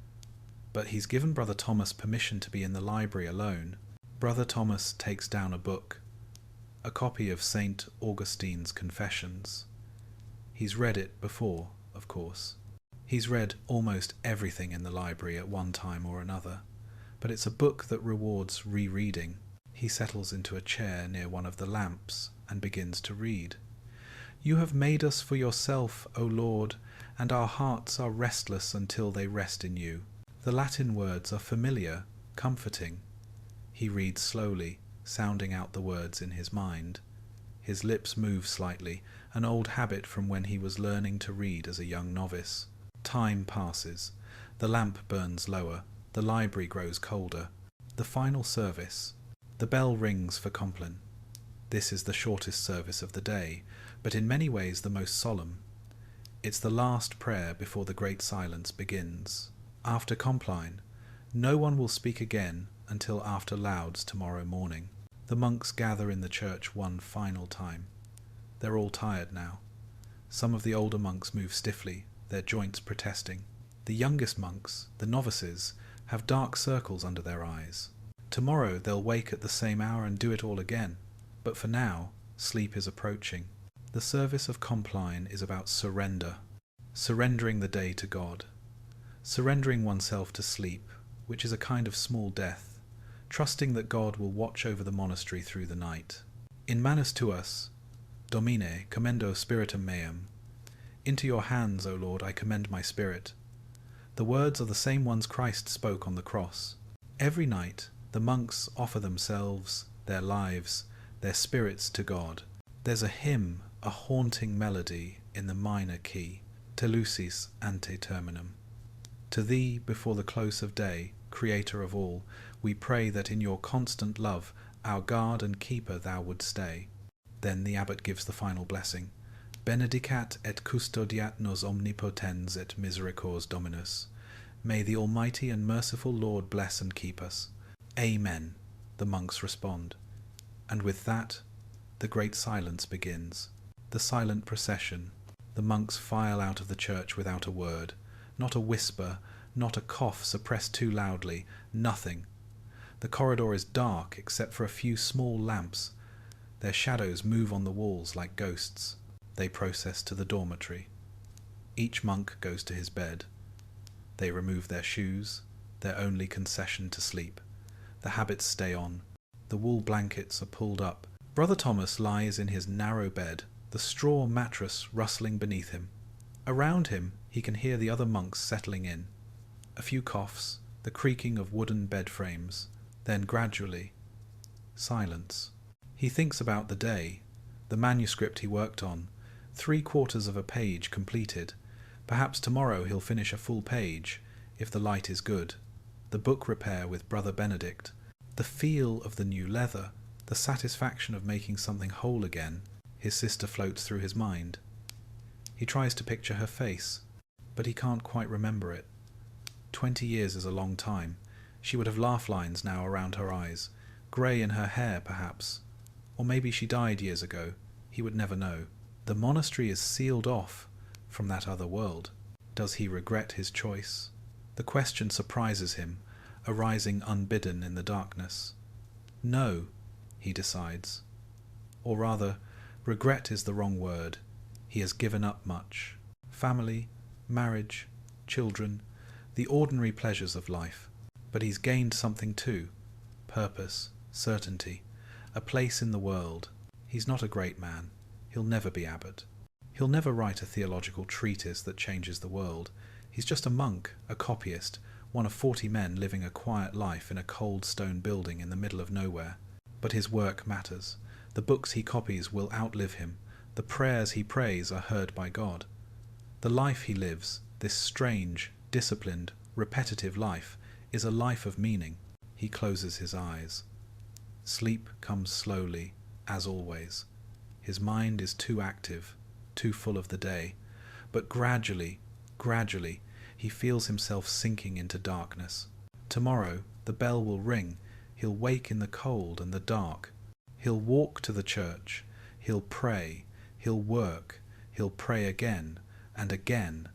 but he's given Brother Thomas permission to be in the library alone. Brother Thomas takes down a book, a copy of St. Augustine's Confessions. He's read it before, of course. He's read almost everything in the library at one time or another, but it's a book that rewards rereading. He settles into a chair near one of the lamps and begins to read. You have made us for yourself, O Lord, and our hearts are restless until they rest in you. The Latin words are familiar, comforting. He reads slowly, sounding out the words in his mind. His lips move slightly, an old habit from when he was learning to read as a young novice. Time passes. The lamp burns lower. The library grows colder. The final service. The bell rings for Compline. This is the shortest service of the day, but in many ways the most solemn. It's the last prayer before the great silence begins. After Compline, no one will speak again until after lauds tomorrow morning. The monks gather in the church one final time. They're all tired now. Some of the older monks move stiffly, their joints protesting. The youngest monks, the novices, have dark circles under their eyes. Tomorrow they'll wake at the same hour and do it all again. But for now, sleep is approaching. The service of Compline is about surrender, surrendering the day to God, surrendering oneself to sleep, which is a kind of small death, trusting that God will watch over the monastery through the night. In Manus tuas, Domine, commendo spiritum meum. Into your hands, O Lord, I commend my spirit. The words are the same ones Christ spoke on the cross. Every night, the monks offer themselves, their lives, their spirits to God. There's a hymn, a haunting melody in the minor key, Te lucis ante terminum. To thee, before the close of day, Creator of all, we pray that in your constant love our guard and keeper thou would stay. Then the abbot gives the final blessing. Benedicat et custodiat nos omnipotens et misericors Dominus. May the Almighty and merciful Lord bless and keep us. Amen, the monks respond. And with that, the great silence begins. The silent procession. The monks file out of the church without a word. Not a whisper, not a cough suppressed too loudly, nothing. The corridor is dark except for a few small lamps. Their shadows move on the walls like ghosts. They process to the dormitory. Each monk goes to his bed. They remove their shoes, their only concession to sleep. The habits stay on. The wool blankets are pulled up. Brother Thomas lies in his narrow bed, the straw mattress rustling beneath him. Around him he can hear the other monks settling in. A few coughs, the creaking of wooden bed frames, then gradually, silence. He thinks about the day, the manuscript he worked on, 3/4 of a page completed. Perhaps tomorrow he'll finish a full page, if the light is good. The book repair with Brother Benedict. The feel of the new leather, the satisfaction of making something whole again. His sister floats through his mind. He tries to picture her face, but he can't quite remember it. 20 years is a long time. She would have laugh lines now around her eyes, grey in her hair perhaps. Or maybe she died years ago. He would never know. The monastery is sealed off from that other world. Does he regret his choice? The question surprises him, arising unbidden in the darkness. No, he decides. Or rather, regret is the wrong word. He has given up much. Family, marriage, children, the ordinary pleasures of life. But he's gained something too. Purpose, certainty, a place in the world. He's not a great man. He'll never be abbot. He'll never write a theological treatise that changes the world. He's just a monk, a copyist, one of 40 men living a quiet life in a cold stone building in the middle of nowhere. But his work matters. The books he copies will outlive him. The prayers he prays are heard by God. The life he lives, this strange, disciplined, repetitive life, is a life of meaning. He closes his eyes. Sleep comes slowly, as always. His mind is too active, too full of the day. But gradually, he feels himself sinking into darkness. Tomorrow the bell will ring. He'll wake in the cold and the dark. He'll walk to the church. He'll pray. He'll work. He'll pray again, and again,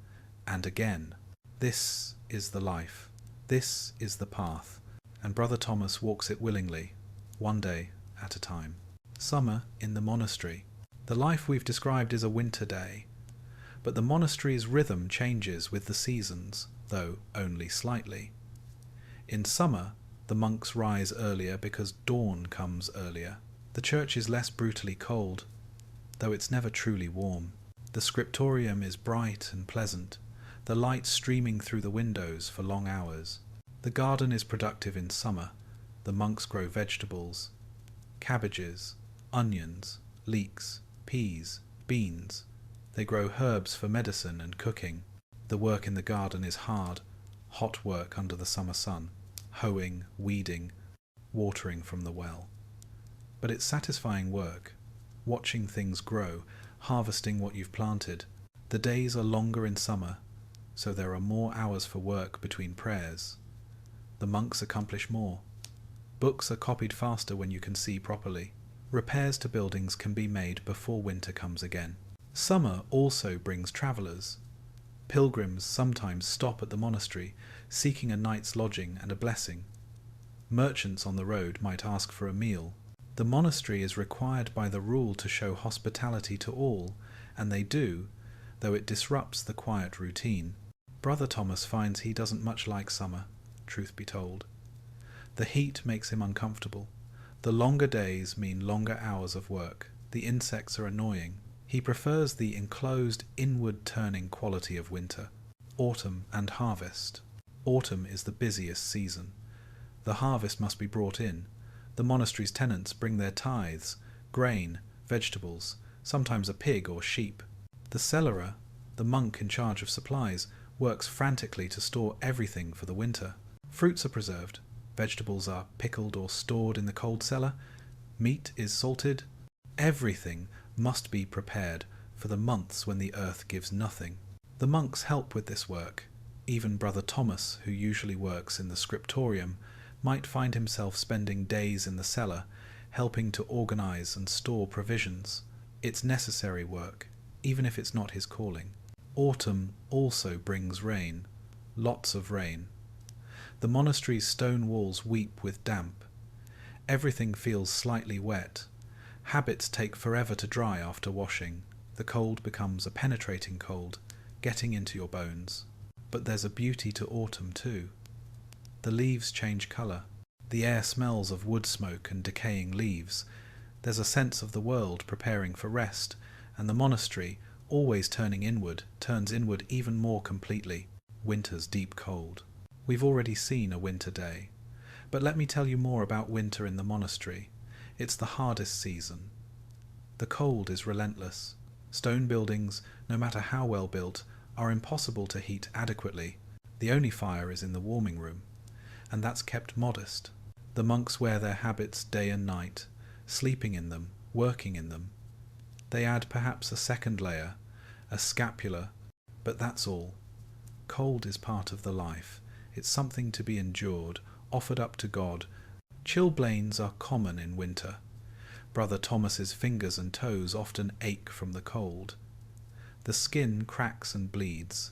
and again. This is the life. This is the path. And Brother Thomas walks it willingly, one day at a time. Summer in the monastery. The life we've described is a winter day. But the monastery's rhythm changes with the seasons, though only slightly. In summer, the monks rise earlier because dawn comes earlier. The church is less brutally cold, though it's never truly warm. The scriptorium is bright and pleasant. the light streaming through the windows for long hours. The garden is productive in summer. The monks grow vegetables, cabbages, onions, leeks, peas, beans. They grow herbs for medicine and cooking. The work in the garden is hard, hot work under the summer sun, hoeing, weeding, watering from the well. But it's satisfying work, watching things grow, harvesting what you've planted. The days are longer in summer, so there are more hours for work between prayers. The monks accomplish more. Books are copied faster when you can see properly. Repairs to buildings can be made before winter comes again. Summer also brings travellers. Pilgrims sometimes stop at the monastery, seeking a night's lodging and a blessing. Merchants on the road might ask for a meal. The monastery is required by the rule to show hospitality to all, and they do, though it disrupts the quiet routine. Brother Thomas finds he doesn't much like summer, truth be told. The heat makes him uncomfortable. The longer days mean longer hours of work. The insects are annoying. He prefers the enclosed, inward-turning quality of winter, autumn and harvest. Autumn is the busiest season. The harvest must be brought in. The monastery's tenants bring their tithes, grain, vegetables, sometimes a pig or sheep. The cellarer, the monk in charge of supplies, works frantically to store everything for the winter. Fruits are preserved. Vegetables are pickled or stored in the cold cellar. Meat is salted. Everything must be prepared for the months when the earth gives nothing. The monks help with this work. Even Brother Thomas, who usually works in the scriptorium, might find himself spending days in the cellar, helping to organize and store provisions. It's necessary work, even if it's not his calling. Autumn also brings rain, lots of rain. The monastery's stone walls weep with damp. Everything feels slightly wet. Habits take forever to dry after washing. The cold becomes a penetrating cold, getting into your bones. But there's a beauty to autumn too. The leaves change colour. The air smells of wood smoke and decaying leaves. There's a sense of the world preparing for rest, and the monastery, always turning inward, turns inward even more completely. Winter's deep cold. We've already seen a winter day. But let me tell you more about winter in the monastery. It's the hardest season. The cold is relentless. Stone buildings, no matter how well built, are impossible to heat adequately. The only fire is in the warming room, and that's kept modest. The monks wear their habits day and night, sleeping in them, working in them. They add perhaps a second layer, a scapular, but that's all. Cold is part of the life. It's something to be endured, offered up to God. Chilblains are common in winter. Brother Thomas's fingers and toes often ache from the cold. The skin cracks and bleeds.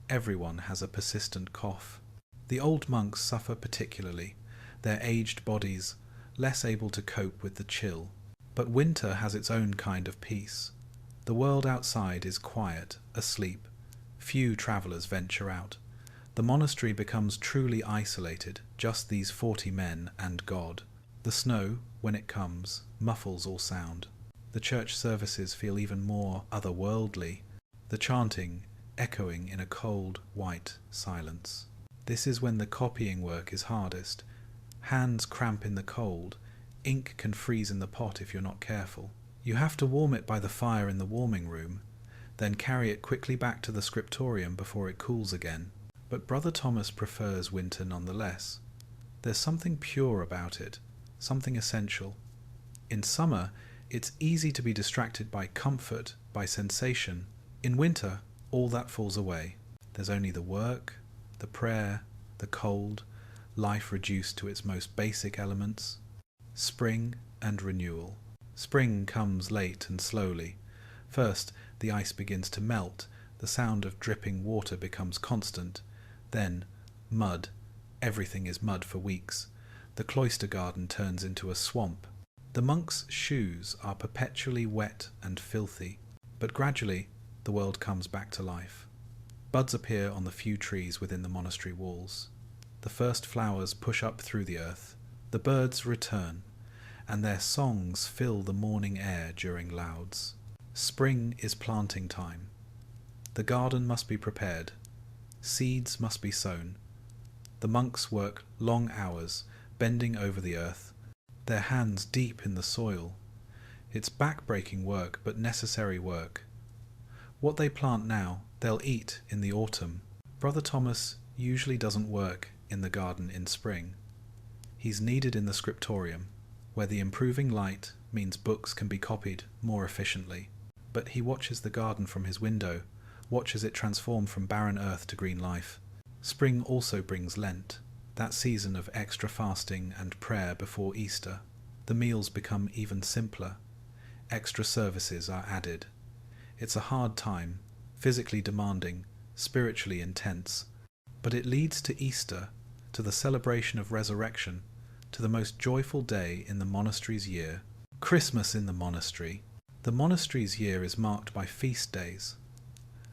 Everyone has a persistent cough. The old monks suffer particularly, their aged bodies less able to cope with the chill. But winter has its own kind of peace. The world outside is quiet, asleep. Few travellers venture out. The monastery becomes truly isolated, just these 40 men and God. The snow, when it comes, muffles all sound. The church services feel even more otherworldly, the chanting echoing in a cold, white silence. This is when the copying work is hardest. Hands cramp in the cold. Ink can freeze in the pot if you're not careful. You have to warm it by the fire in the warming room, then carry it quickly back to the scriptorium before it cools again. But Brother Thomas prefers winter nonetheless. There's something pure about it, something essential. In summer, it's easy to be distracted by comfort, by sensation. In winter, all that falls away. There's only the work, the prayer, the cold, life reduced to its most basic elements. Spring and renewal. Spring comes late and slowly. First, the ice begins to melt, the sound of dripping water becomes constant. Then, mud. Everything is mud for weeks. The cloister garden turns into a swamp. The monks' shoes are perpetually wet and filthy. But gradually, the world comes back to life. Buds appear on the few trees within the monastery walls. The first flowers push up through the earth. The birds return, and their songs fill the morning air during louds. Spring is planting time. The garden must be prepared. Seeds must be sown. The monks work long hours, bending over the earth, their hands deep in the soil. It's back-breaking work, but necessary work. What they plant now, they'll eat in the autumn. Brother Thomas usually doesn't work in the garden in spring. He's needed in the scriptorium, where the improving light means books can be copied more efficiently. But he watches the garden from his window, watches it transform from barren earth to green life. Spring also brings Lent, that season of extra fasting and prayer before Easter. The meals become even simpler. Extra services are added. It's a hard time, physically demanding, spiritually intense, but it leads to Easter, to the celebration of resurrection, to the most joyful day in the monastery's year, Christmas in the monastery. The monastery's year is marked by feast days,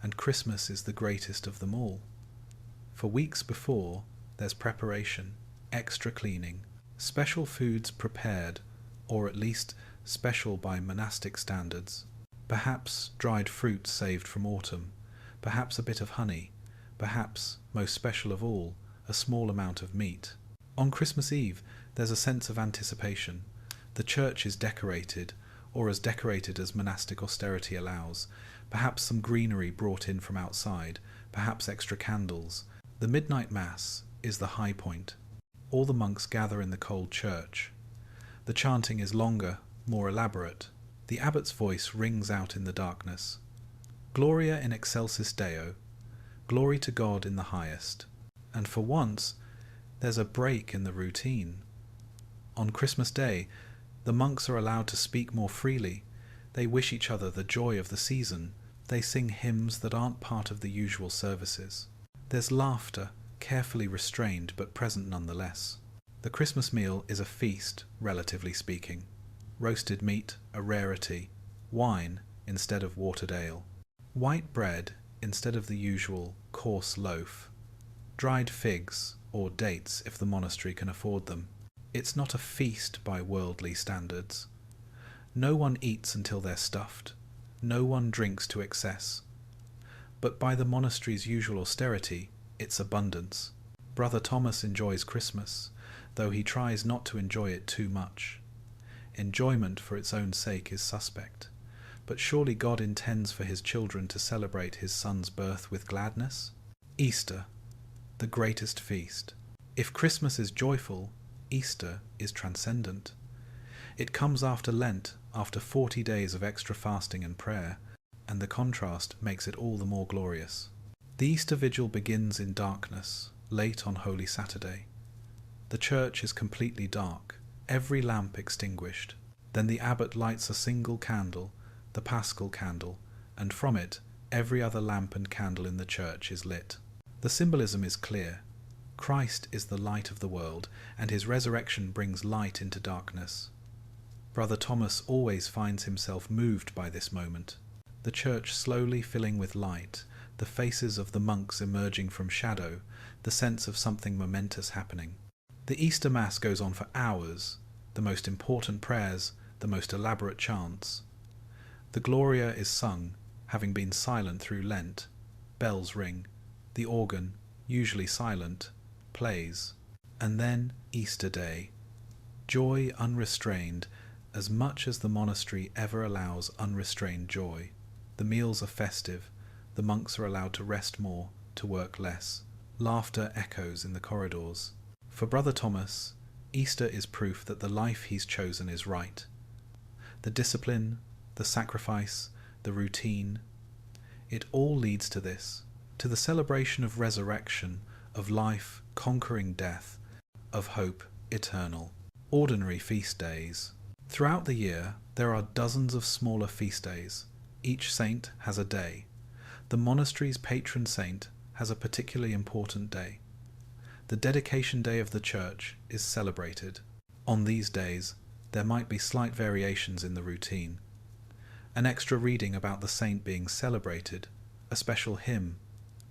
and Christmas is the greatest of them all. For weeks before, there's preparation, extra cleaning, special foods prepared, or at least special by monastic standards. Perhaps dried fruit saved from autumn, perhaps a bit of honey, perhaps, most special of all, a small amount of meat. On Christmas Eve, there's a sense of anticipation. The church is decorated, or as decorated as monastic austerity allows, perhaps some greenery brought in from outside, perhaps extra candles. The midnight mass is the high point. All the monks gather in the cold church. The chanting is longer, more elaborate. The abbot's voice rings out in the darkness. Gloria in excelsis Deo, glory to God in the highest. And for once, there's a break in the routine. On Christmas Day, the monks are allowed to speak more freely. They wish each other the joy of the season. They sing hymns that aren't part of the usual services. There's laughter, carefully restrained but present nonetheless. The Christmas meal is a feast, relatively speaking. Roasted meat, a rarity. Wine instead of watered ale. White bread instead of the usual coarse loaf. Dried figs, or dates if the monastery can afford them. It's not a feast by worldly standards. No one eats until they're stuffed. No one drinks to excess. But by the monastery's usual austerity, it's abundance. Brother Thomas enjoys Christmas, though he tries not to enjoy it too much. Enjoyment for its own sake is suspect. But surely God intends for his children to celebrate his son's birth with gladness? Easter, the greatest feast. If Christmas is joyful, Easter is transcendent. It comes after Lent, after 40 days of extra fasting and prayer, and the contrast makes it all the more glorious. The Easter Vigil begins in darkness, late on Holy Saturday. The church is completely dark, every lamp extinguished. Then the abbot lights a single candle, the Paschal candle, and from it every other lamp and candle in the church is lit. The symbolism is clear. Christ is the light of the world, and his resurrection brings light into darkness. Brother Thomas always finds himself moved by this moment. The church slowly filling with light, the faces of the monks emerging from shadow, the sense of something momentous happening. The Easter Mass goes on for hours, the most important prayers, the most elaborate chants. The Gloria is sung, having been silent through Lent. Bells ring. The organ, usually silent, plays. And then Easter Day. Joy unrestrained, as much as the monastery ever allows unrestrained joy. The meals are festive. The monks are allowed to rest more, to work less. Laughter echoes in the corridors. For Brother Thomas, Easter is proof that the life he's chosen is right. The discipline, the sacrifice, the routine, it all leads to this, to the celebration of resurrection, of life conquering death, of hope eternal. Ordinary feast days. Throughout the year, there are dozens of smaller feast days. Each saint has a day. The monastery's patron saint has a particularly important day. The dedication day of the church is celebrated. On these days, there might be slight variations in the routine. An extra reading about the saint being celebrated, a special hymn,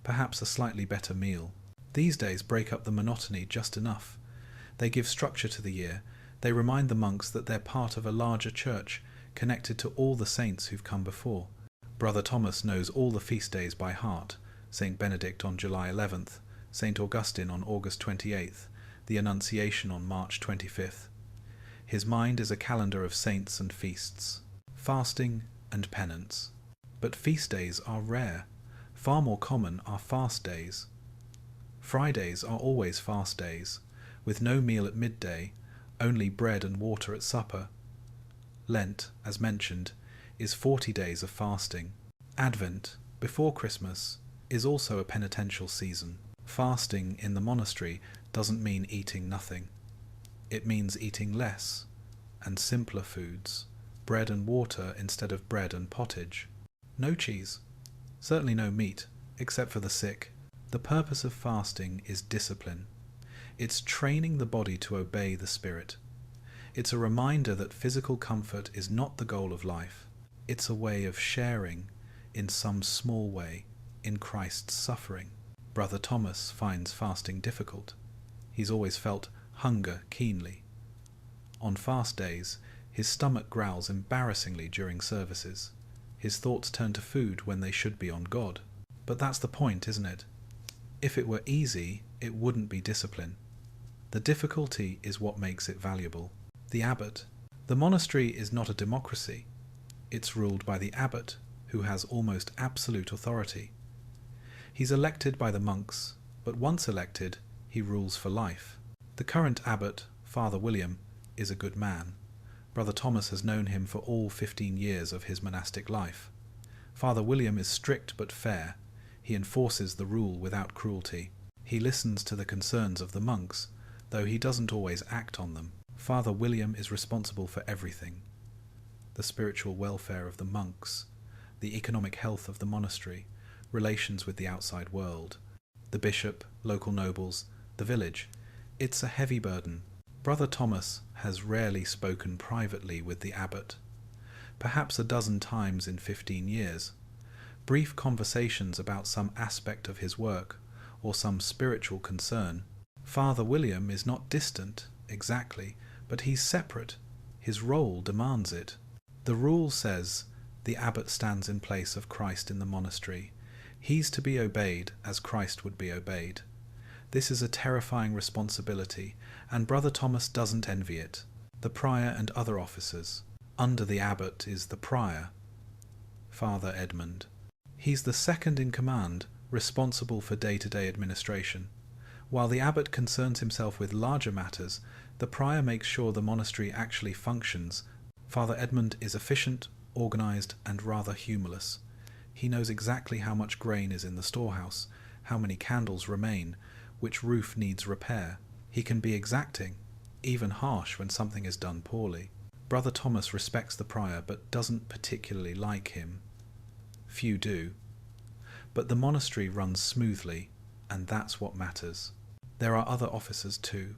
perhaps a slightly better meal. These days break up the monotony just enough. They give structure to the year. They remind the monks that they're part of a larger church, connected to all the saints who've come before. Brother Thomas knows all the feast days by heart, St. Benedict on July 11th, St. Augustine on August 28th, the Annunciation on March 25th. His mind is a calendar of saints and feasts, fasting and penance. But feast days are rare. Far more common are fast days. Fridays are always fast days, with no meal at midday, only bread and water at supper. Lent, as mentioned, is 40 days of fasting. Advent, before Christmas, is also a penitential season. Fasting in the monastery doesn't mean eating nothing. It means eating less and simpler foods, bread and water instead of bread and pottage. No cheese, certainly no meat, except for the sick. The purpose of fasting is discipline. It's training the body to obey the spirit. It's a reminder that physical comfort is not the goal of life. It's a way of sharing, in some small way, in Christ's suffering. Brother Thomas finds fasting difficult. He's always felt hunger keenly. On fast days, his stomach growls embarrassingly during services. His thoughts turn to food when they should be on God. But that's the point, isn't it? If it were easy, it wouldn't be discipline. The difficulty is what makes it valuable. The abbot. The monastery is not a democracy. It's ruled by the abbot, who has almost absolute authority. He's elected by the monks, but once elected, he rules for life. The current abbot, Father William, is a good man. Brother Thomas has known him for all 15 years of his monastic life. Father William is strict but fair. He enforces the rule without cruelty. He listens to the concerns of the monks, though he doesn't always act on them. Father William is responsible for everything: the spiritual welfare of the monks, the economic health of the monastery, relations with the outside world, the bishop, local nobles, the village. It's a heavy burden. Brother Thomas has rarely spoken privately with the abbot, perhaps a dozen times in 15 years. Brief conversations about some aspect of his work or some spiritual concern. Father William is not distant, exactly, but he's separate. His role demands it. The rule says the abbot stands in place of Christ in the monastery. He's to be obeyed as Christ would be obeyed. This is a terrifying responsibility, and Brother Thomas doesn't envy it. The prior and other officers. Under the abbot is the prior, Father Edmund. He's the second in command, responsible for day-to-day administration. While the abbot concerns himself with larger matters, the prior makes sure the monastery actually functions. Father Edmund is efficient, organized, and rather humorless. He knows exactly how much grain is in the storehouse, how many candles remain, which roof needs repair. He can be exacting, even harsh when something is done poorly. Brother Thomas respects the prior but doesn't particularly like him. Few do. But the monastery runs smoothly, and that's what matters. There are other officers too.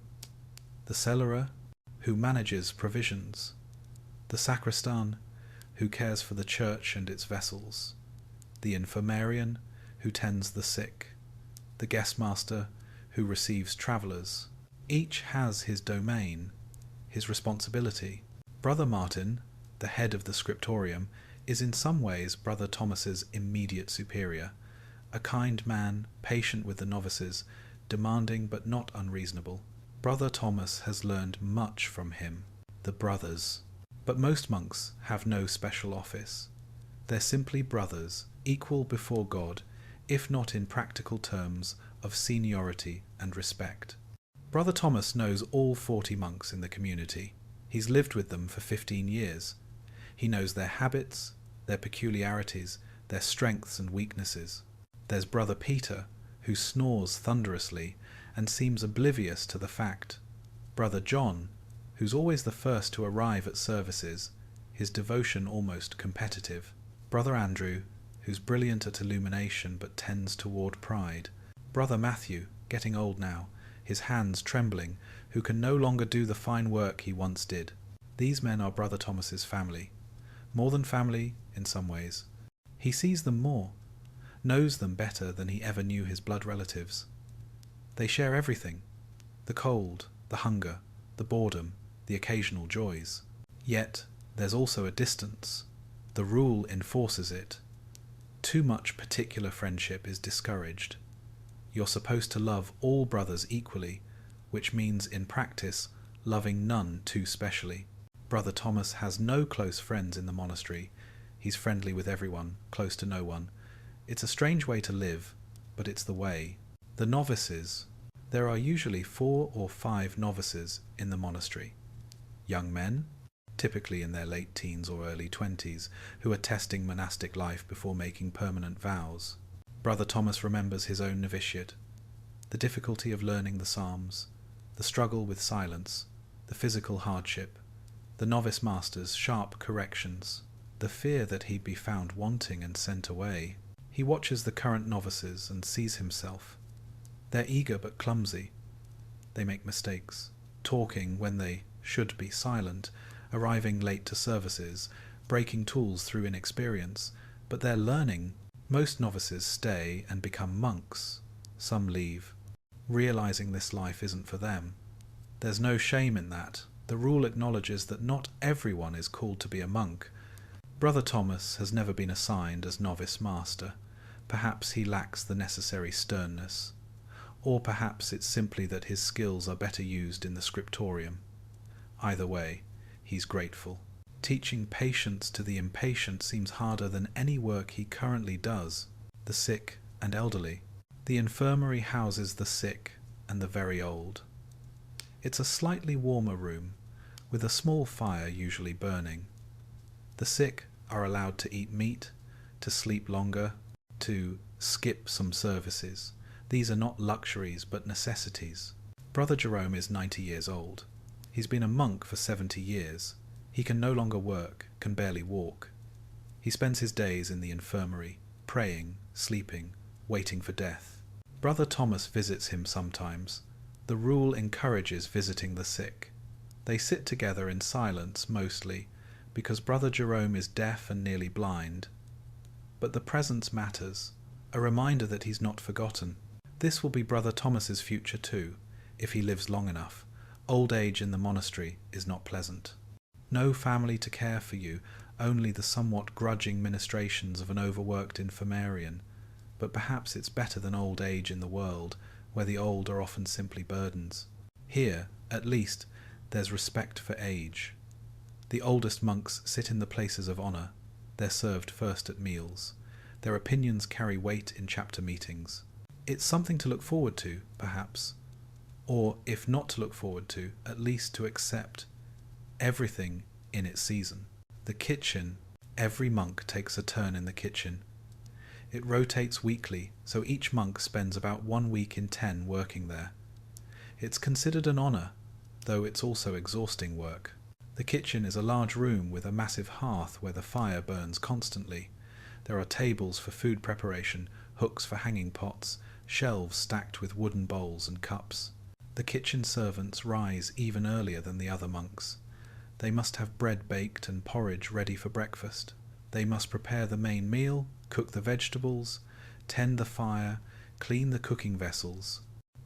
The cellarer, who manages provisions. The sacristan, who cares for the church and its vessels. The infirmarian, who tends the sick. The guestmaster, who receives travellers. Each has his domain, his responsibility. Brother Martin, the head of the scriptorium, is in some ways Brother Thomas's immediate superior, a kind man, patient with the novices, demanding but not unreasonable. Brother Thomas has learned much from him, the brothers. But most monks have no special office. They're simply brothers, equal before God, if not in practical terms of seniority and respect. Brother Thomas knows all 40 monks in the community. He's lived with them for 15 years. He knows their habits, their peculiarities, their strengths and weaknesses. There's Brother Peter, who snores thunderously and seems oblivious to the fact. Brother John, who's always the first to arrive at services, his devotion almost competitive. Brother Andrew, who's brilliant at illumination but tends toward pride. Brother Matthew, getting old now, his hands trembling, who can no longer do the fine work he once did. These men are Brother Thomas's family. More than family, in some ways. He sees them more, knows them better than he ever knew his blood relatives. They share everything: the cold, the hunger, the boredom, the occasional joys. Yet there's also a distance. The rule enforces it. Too much particular friendship is discouraged. You're supposed to love all brothers equally, which means, in practice, loving none too specially. Brother Thomas has no close friends in the monastery. He's friendly with everyone, close to no one. It's a strange way to live, but it's the way. The novices. There are usually 4 or 5 novices in the monastery. Young men, typically in their late teens or early 20s, who are testing monastic life before making permanent vows. Brother Thomas remembers his own novitiate, the difficulty of learning the psalms, the struggle with silence, the physical hardship, the novice master's sharp corrections, the fear that he'd be found wanting and sent away. He watches the current novices and sees himself. They're eager but clumsy. They make mistakes, talking when they should be silent, arriving late to services, breaking tools through inexperience, but they're learning. Most novices stay and become monks. Some leave, realizing this life isn't for them. There's no shame in that. The rule acknowledges that not everyone is called to be a monk. Brother Thomas has never been assigned as novice master. Perhaps he lacks the necessary sternness. Or perhaps it's simply that his skills are better used in the scriptorium. Either way, he's grateful. Teaching patience to the impatient seems harder than any work he currently does. The sick and elderly. The infirmary houses the sick and the very old. It's a slightly warmer room, with a small fire usually burning. The sick are allowed to eat meat, to sleep longer, to skip some services. These are not luxuries but necessities. Brother Jerome is 90 years old. He's been a monk for 70 years. He can no longer work, can barely walk. He spends his days in the infirmary, praying, sleeping, waiting for death. Brother Thomas visits him sometimes. The rule encourages visiting the sick. They sit together in silence mostly, because Brother Jerome is deaf and nearly blind. But the presence matters, a reminder that he's not forgotten. This will be Brother Thomas's future too, if he lives long enough. Old age in the monastery is not pleasant. No family to care for you, only the somewhat grudging ministrations of an overworked infirmarian. But perhaps it's better than old age in the world, where the old are often simply burdens. Here, at least, there's respect for age. The oldest monks sit in the places of honour. They're served first at meals. Their opinions carry weight in chapter meetings. It's something to look forward to, perhaps. Or, if not to look forward to, at least to accept everything in its season. The kitchen. Every monk takes a turn in the kitchen. It rotates weekly, so each monk spends about 1 week in 10 working there. It's considered an honour, though it's also exhausting work. The kitchen is a large room with a massive hearth where the fire burns constantly. There are tables for food preparation, hooks for hanging pots, shelves stacked with wooden bowls and cups. The kitchen servants rise even earlier than the other monks. They must have bread baked and porridge ready for breakfast. They must prepare the main meal, cook the vegetables, tend the fire, clean the cooking vessels.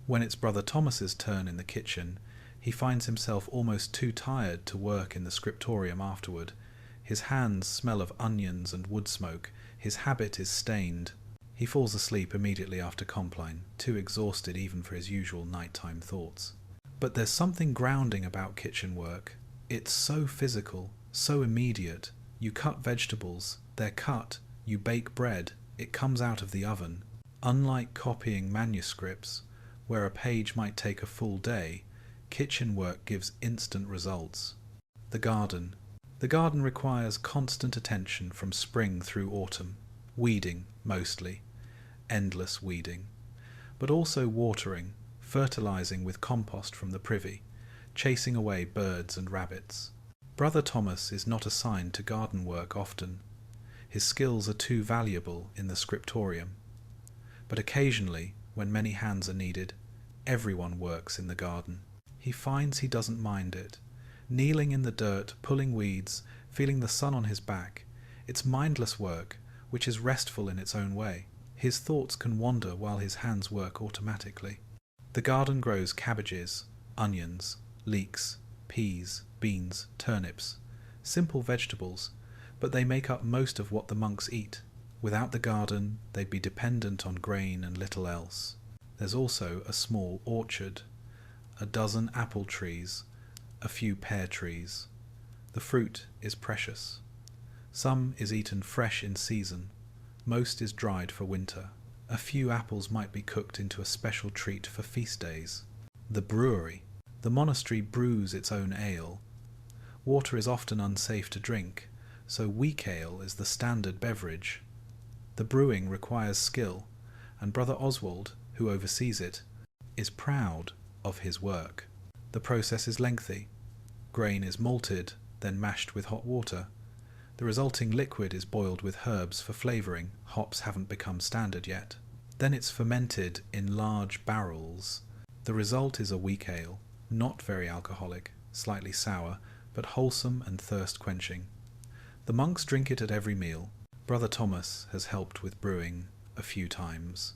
When it's Brother Thomas's turn in the kitchen, he finds himself almost too tired to work in the scriptorium afterward. His hands smell of onions and wood smoke. His habit is stained. He falls asleep immediately after compline, too exhausted even for his usual nighttime thoughts. But there's something grounding about kitchen work. It's so physical, so immediate. You cut vegetables, they're cut. You bake bread, it comes out of the oven. Unlike copying manuscripts, where a page might take a full day, kitchen work gives instant results. The garden. The garden requires constant attention from spring through autumn. Weeding, mostly. Endless weeding. But also watering, fertilizing with compost from the privy, chasing away birds and rabbits. Brother Thomas is not assigned to garden work often. His skills are too valuable in the scriptorium. But occasionally, when many hands are needed, everyone works in the garden. He finds he doesn't mind it. Kneeling in the dirt, pulling weeds, feeling the sun on his back. It's mindless work, which is restful in its own way. His thoughts can wander while his hands work automatically. The garden grows cabbages, onions, leeks, peas, beans, turnips. Simple vegetables, but they make up most of what the monks eat. Without the garden, they'd be dependent on grain and little else. There's also a small orchard, a dozen apple trees, a few pear trees. The fruit is precious. Some is eaten fresh in season. Most is dried for winter. A few apples might be cooked into a special treat for feast days. The brewery. The monastery brews its own ale. Water is often unsafe to drink, so weak ale is the standard beverage. The brewing requires skill, and Brother Oswald, who oversees it, is proud of his work. The process is lengthy. Grain is malted, then mashed with hot water. The resulting liquid is boiled with herbs for flavouring. Hops haven't become standard yet. Then it's fermented in large barrels. The result is a weak ale, not very alcoholic, slightly sour, but wholesome and thirst-quenching. The monks drink it at every meal. Brother Thomas has helped with brewing a few times.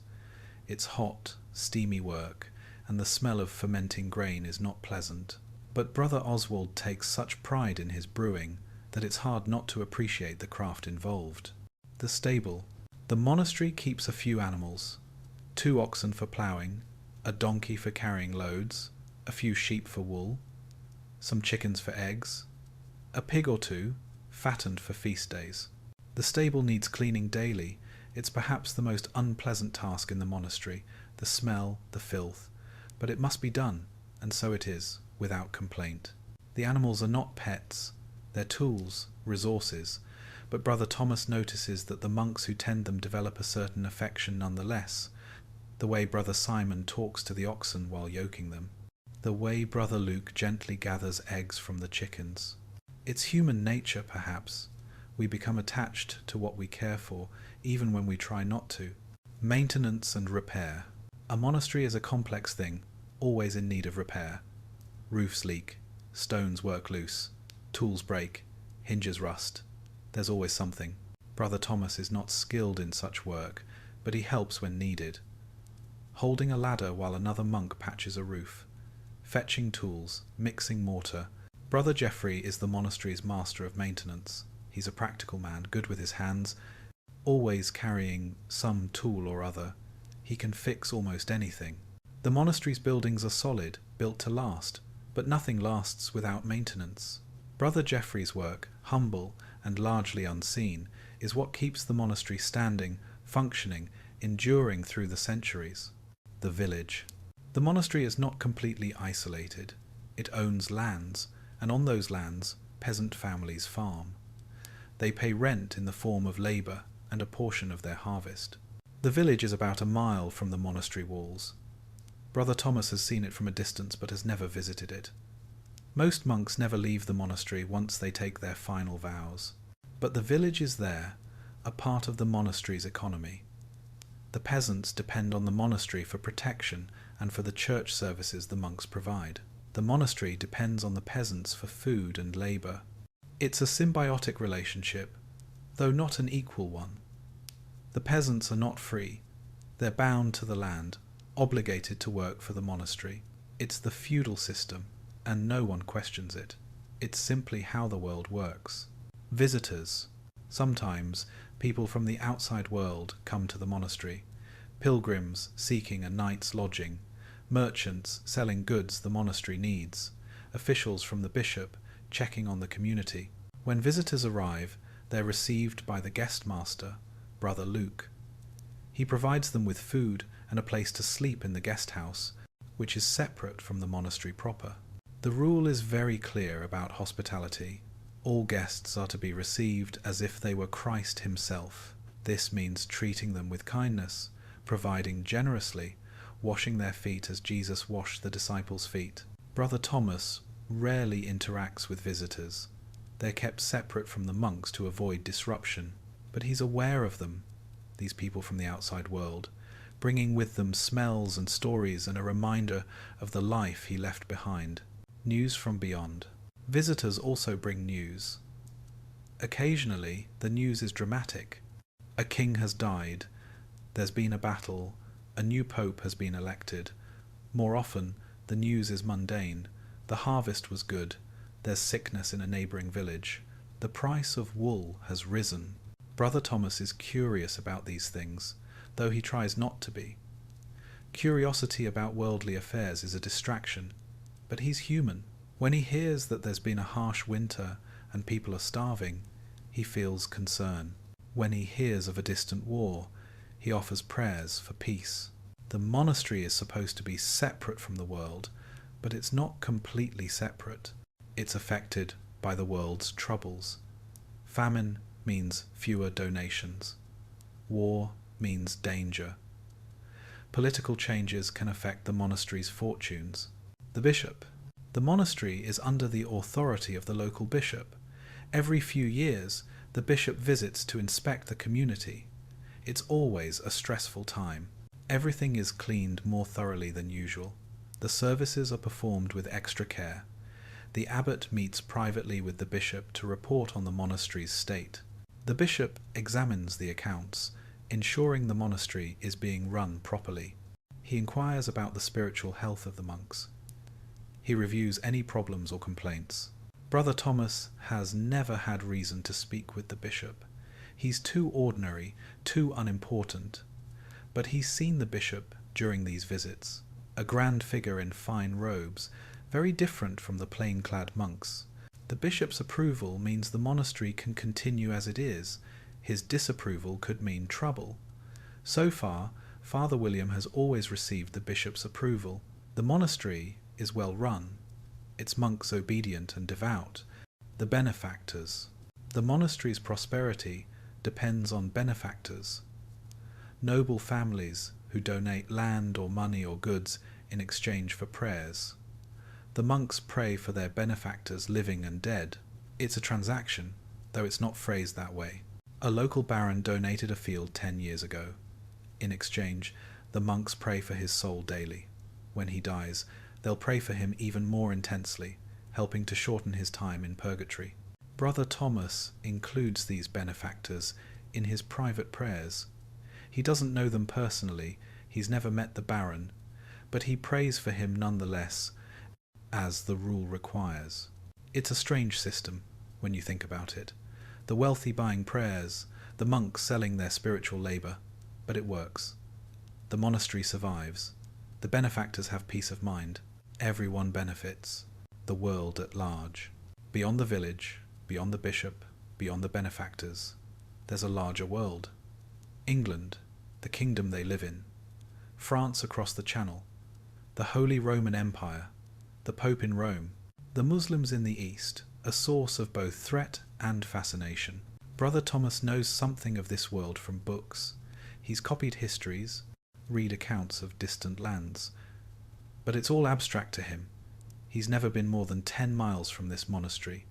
It's hot, steamy work, and the smell of fermenting grain is not pleasant. But Brother Oswald takes such pride in his brewing that it's hard not to appreciate the craft involved. The stable. The monastery keeps a few animals, 2 oxen for ploughing, a donkey for carrying loads, a few sheep for wool, some chickens for eggs, a pig or 2, fattened for feast days. The stable needs cleaning daily. It's perhaps the most unpleasant task in the monastery, the smell, the filth, but it must be done, and so it is, without complaint. The animals are not pets, they're tools, resources, but Brother Thomas notices that the monks who tend them develop a certain affection nonetheless, the way Brother Simon talks to the oxen while yoking them, the way Brother Luke gently gathers eggs from the chickens. It's human nature, perhaps. We become attached to what we care for, even when we try not to. Maintenance and repair. A monastery is a complex thing, always in need of repair. Roofs leak, stones work loose, tools break, hinges rust. There's always something. Brother Thomas is not skilled in such work, but he helps when needed. Holding a ladder while another monk patches a roof. Fetching tools, mixing mortar. Brother Geoffrey is the monastery's master of maintenance. He's a practical man, good with his hands, always carrying some tool or other. He can fix almost anything. The monastery's buildings are solid, built to last, but nothing lasts without maintenance. Brother Geoffrey's work, humble and largely unseen, is what keeps the monastery standing, functioning, enduring through the centuries. The village. The monastery is not completely isolated. It owns lands, and on those lands, peasant families farm. They pay rent in the form of labour and a portion of their harvest. The village is about a mile from the monastery walls. Brother Thomas has seen it from a distance but has never visited it. Most monks never leave the monastery once they take their final vows. But the village is there, a part of the monastery's economy. The peasants depend on the monastery for protection and for the church services the monks provide. The monastery depends on the peasants for food and labour. It's a symbiotic relationship, though not an equal one. The peasants are not free. They're bound to the land, obligated to work for the monastery. It's the feudal system, and no one questions it. It's simply how the world works. Visitors. Sometimes people from the outside world come to the monastery. Pilgrims seeking a night's lodging. Merchants selling goods the monastery needs. Officials from the bishop checking on the community. When visitors arrive, they're received by the guest master, Brother Luke. He provides them with food and a place to sleep in the guest house, which is separate from the monastery proper. The rule is very clear about hospitality. All guests are to be received as if they were Christ himself. This means treating them with kindness, providing generously, washing their feet as Jesus washed the disciples' feet. Brother Thomas rarely interacts with visitors. They're kept separate from the monks to avoid disruption, but he's aware of them, these people from the outside world, bringing with them smells and stories and a reminder of the life he left behind. News from beyond. Visitors also bring news. Occasionally, the news is dramatic. A king has died, there's been a battle, a new pope has been elected. More often, the news is mundane. The harvest was good, there's sickness in a neighbouring village. The price of wool has risen. Brother Thomas is curious about these things, though he tries not to be. Curiosity about worldly affairs is a distraction, but he's human. When he hears that there's been a harsh winter and people are starving, he feels concern. When he hears of a distant war, he offers prayers for peace. The monastery is supposed to be separate from the world, but it's not completely separate. It's affected by the world's troubles. Famine means fewer donations. War means danger. Political changes can affect the monastery's fortunes. The bishop. The monastery is under the authority of the local bishop. Every few years, the bishop visits to inspect the community. It's always a stressful time. Everything is cleaned more thoroughly than usual. The services are performed with extra care. The abbot meets privately with the bishop to report on the monastery's state. The bishop examines the accounts, ensuring the monastery is being run properly. He inquires about the spiritual health of the monks. He reviews any problems or complaints. Brother Thomas has never had reason to speak with the bishop. He's too ordinary, too unimportant. But he's seen the bishop during these visits, a grand figure in fine robes, very different from the plain-clad monks. The bishop's approval means the monastery can continue as it is. His disapproval could mean trouble. So far, Father William has always received the bishop's approval. The monastery is well run, its monks obedient and devout, the benefactors. The monastery's prosperity depends on benefactors, noble families who donate land or money or goods in exchange for prayers. The monks pray for their benefactors living and dead. It's a transaction, though it's not phrased that way. A local baron donated a field 10 years ago. In exchange, the monks pray for his soul daily. When he dies, they'll pray for him even more intensely, helping to shorten his time in purgatory. Brother Thomas includes these benefactors in his private prayers. He doesn't know them personally, he's never met the baron, but he prays for him nonetheless, as the rule requires. It's a strange system, when you think about it. The wealthy buying prayers, the monks selling their spiritual labour, but it works. The monastery survives. The benefactors have peace of mind. Everyone benefits. The world at large. Beyond the village, beyond the bishop, beyond the benefactors, there's a larger world. England, the kingdom they live in. France across the Channel. The Holy Roman Empire. The Pope in Rome. The Muslims in the East, a source of both threat and fascination. Brother Thomas knows something of this world from books. He's copied histories, read accounts of distant lands. But it's all abstract to him. He's never been more than 10 miles from this monastery.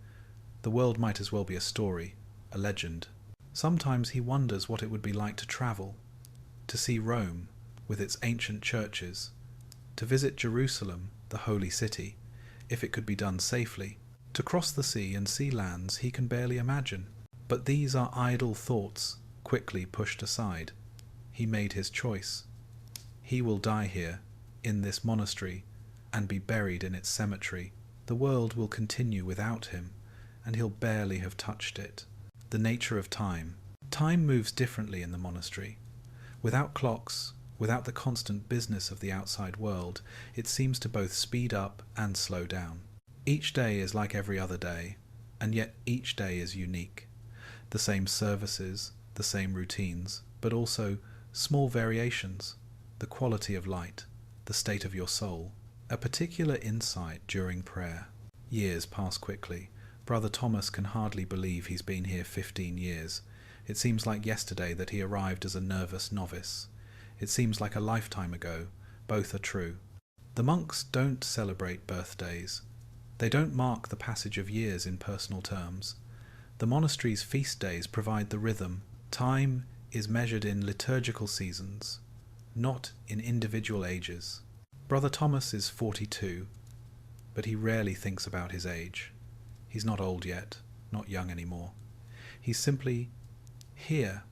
The world might as well be a story, a legend. Sometimes he wonders what it would be like to travel, to see Rome with its ancient churches, to visit Jerusalem, the holy city, if it could be done safely, to cross the sea and see lands he can barely imagine. But these are idle thoughts, quickly pushed aside. He made his choice. He will die here, in this monastery, and be buried in its cemetery. The world will continue without him, and he'll barely have touched it. The nature of time. Time moves differently in the monastery. Without clocks, without the constant business of the outside world, it seems to both speed up and slow down. Each day is like every other day, and yet each day is unique. The same services, the same routines, but also small variations, the quality of light, the state of your soul, a particular insight during prayer. Years pass quickly. Brother Thomas can hardly believe he's been here 15 years. It seems like yesterday that he arrived as a nervous novice. It seems like a lifetime ago. Both are true. The monks don't celebrate birthdays. They don't mark the passage of years in personal terms. The monastery's feast days provide the rhythm. Time is measured in liturgical seasons, not in individual ages. Brother Thomas is 42, but he rarely thinks about his age. He's not old yet, not young anymore. He's simply here,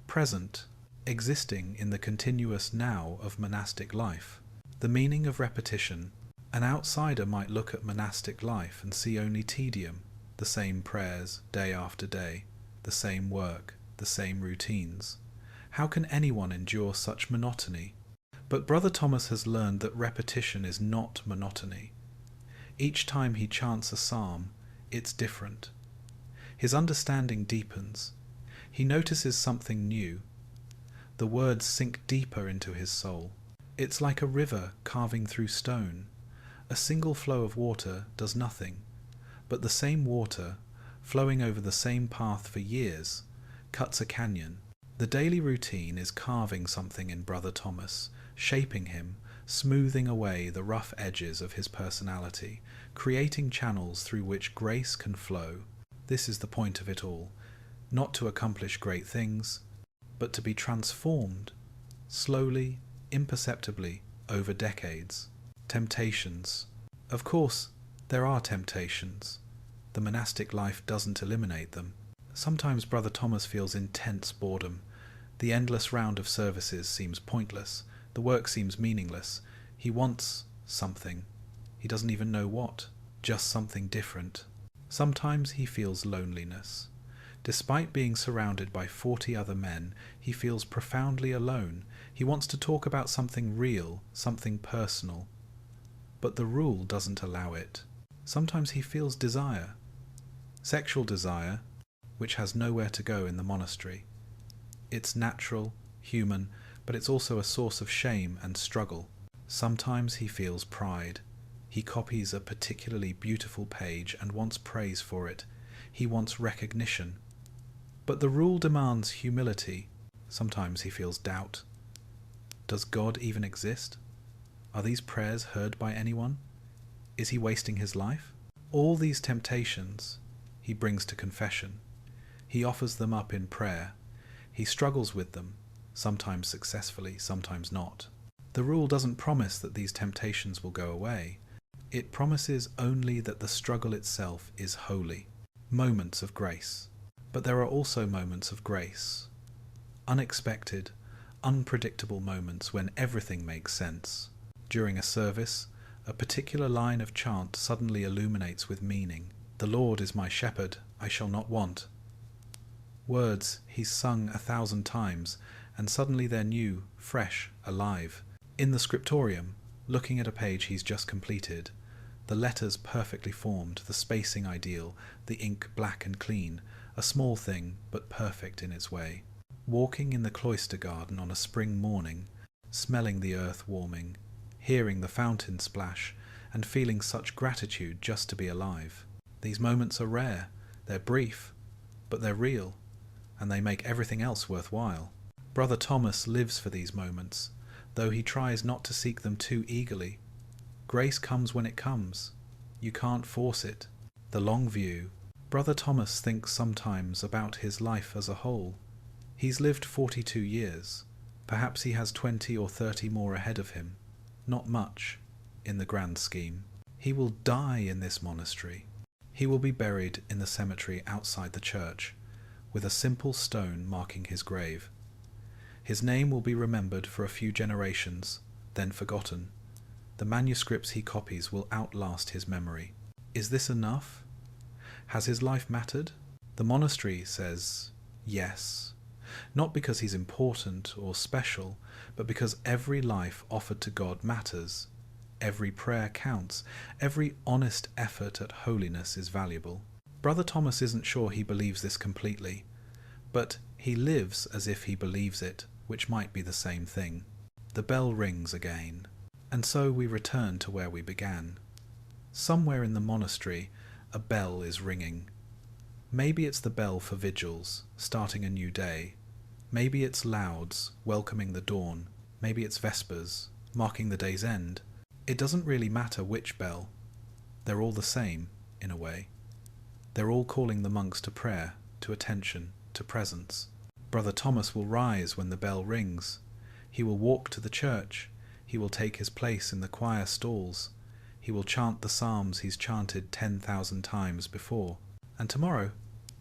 present, existing in the continuous now of monastic life. The meaning of repetition. An outsider might look at monastic life and see only tedium, the same prayers day after day, the same work, the same routines. How can anyone endure such monotony? But Brother Thomas has learned that repetition is not monotony. Each time he chants a psalm, it's different. His understanding deepens. He notices something new. The words sink deeper into his soul. It's like a river carving through stone. A single flow of water does nothing, but the same water, flowing over the same path for years, cuts a canyon. The daily routine is carving something in Brother Thomas, shaping him, smoothing away the rough edges of his personality, creating channels through which grace can flow. This is the point of it all, not to accomplish great things, but to be transformed, slowly, imperceptibly, over decades. Temptations. Of course, there are temptations. The monastic life doesn't eliminate them. Sometimes Brother Thomas feels intense boredom. The endless round of services seems pointless. The work seems meaningless. He wants something. He doesn't even know what. Just something different. Sometimes he feels loneliness. Despite being surrounded by 40 other men, he feels profoundly alone. He wants to talk about something real, something personal. But the rule doesn't allow it. Sometimes he feels desire. Sexual desire, which has nowhere to go in the monastery. It's natural, human, but it's also a source of shame and struggle. Sometimes he feels pride. He copies a particularly beautiful page and wants praise for it. He wants recognition. But the rule demands humility. Sometimes he feels doubt. Does God even exist? Are these prayers heard by anyone? Is he wasting his life? All these temptations he brings to confession. He offers them up in prayer. He struggles with them, sometimes successfully, sometimes not. The rule doesn't promise that these temptations will go away. It promises only that the struggle itself is holy. Moments of grace. But there are also moments of grace. Unexpected, unpredictable moments when everything makes sense. During a service, a particular line of chant suddenly illuminates with meaning. The Lord is my shepherd, I shall not want. Words he's sung 1,000 times, and suddenly they're new, fresh, alive. In the scriptorium, looking at a page he's just completed, the letters perfectly formed, the spacing ideal, the ink black and clean, a small thing, but perfect in its way. Walking in the cloister garden on a spring morning, smelling the earth warming, hearing the fountain splash, and feeling such gratitude just to be alive. These moments are rare, they're brief, but they're real, and they make everything else worthwhile. Brother Thomas lives for these moments, though he tries not to seek them too eagerly. Grace comes when it comes. You can't force it. The long view. Brother Thomas thinks sometimes about his life as a whole. He's lived 42 years. Perhaps he has 20 or 30 more ahead of him. Not much, in the grand scheme. He will die in this monastery. He will be buried in the cemetery outside the church, with a simple stone marking his grave. His name will be remembered for a few generations, then forgotten. The manuscripts he copies will outlast his memory. Is this enough? Has his life mattered? The monastery says yes. Not because he's important or special, but because every life offered to God matters. Every prayer counts. Every honest effort at holiness is valuable. Brother Thomas isn't sure he believes this completely, but he lives as if he believes it, which might be the same thing. The bell rings again, and so we return to where we began. Somewhere in the monastery, a bell is ringing. Maybe it's the bell for vigils, starting a new day. Maybe it's lauds, welcoming the dawn. Maybe it's vespers, marking the day's end. It doesn't really matter which bell. They're all the same, in a way. They're all calling the monks to prayer, to attention, to presence. Brother Thomas will rise when the bell rings. He will walk to the church. He will take his place in the choir stalls. He will chant the psalms he's chanted 10,000 times before. And tomorrow,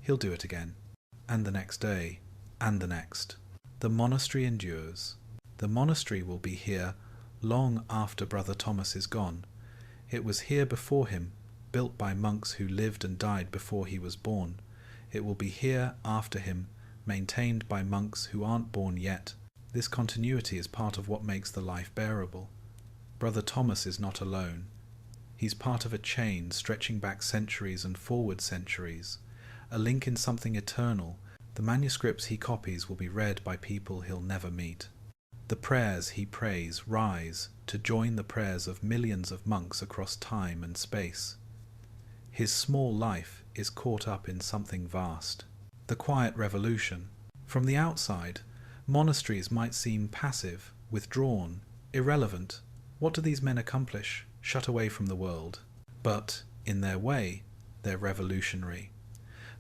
he'll do it again. And the next day. And the next. The monastery endures. The monastery will be here long after Brother Thomas is gone. It was here before him, built by monks who lived and died before he was born. It will be here after him, maintained by monks who aren't born yet. This continuity is part of what makes the life bearable. Brother Thomas is not alone. He's part of a chain stretching back centuries and forward centuries, a link in something eternal. The manuscripts he copies will be read by people he'll never meet. The prayers he prays rise to join the prayers of millions of monks across time and space. His small life is caught up in something vast. The quiet revolution. From the outside, monasteries might seem passive, withdrawn, irrelevant. What do these men accomplish? Shut away from the world. But, in their way, they're revolutionary.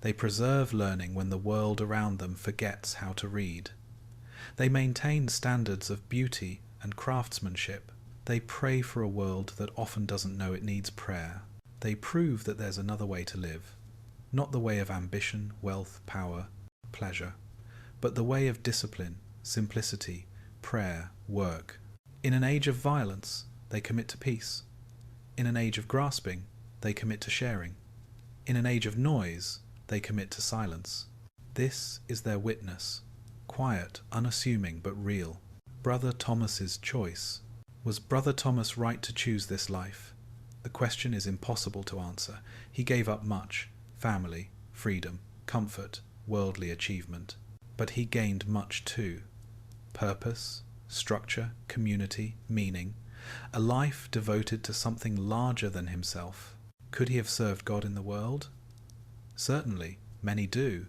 They preserve learning when the world around them forgets how to read. They maintain standards of beauty and craftsmanship. They pray for a world that often doesn't know it needs prayer. They prove that there's another way to live. Not the way of ambition, wealth, power, pleasure, but the way of discipline, simplicity, prayer, work. In an age of violence, they commit to peace. In an age of grasping, they commit to sharing. In an age of noise, they commit to silence. This is their witness, quiet, unassuming, but real. Brother Thomas's choice. Was Brother Thomas right to choose this life? The question is impossible to answer. He gave up much: family, freedom, comfort, worldly achievement. But he gained much too: purpose, structure, community, meaning, a life devoted to something larger than himself. Could he have served God in the world? Certainly, many do.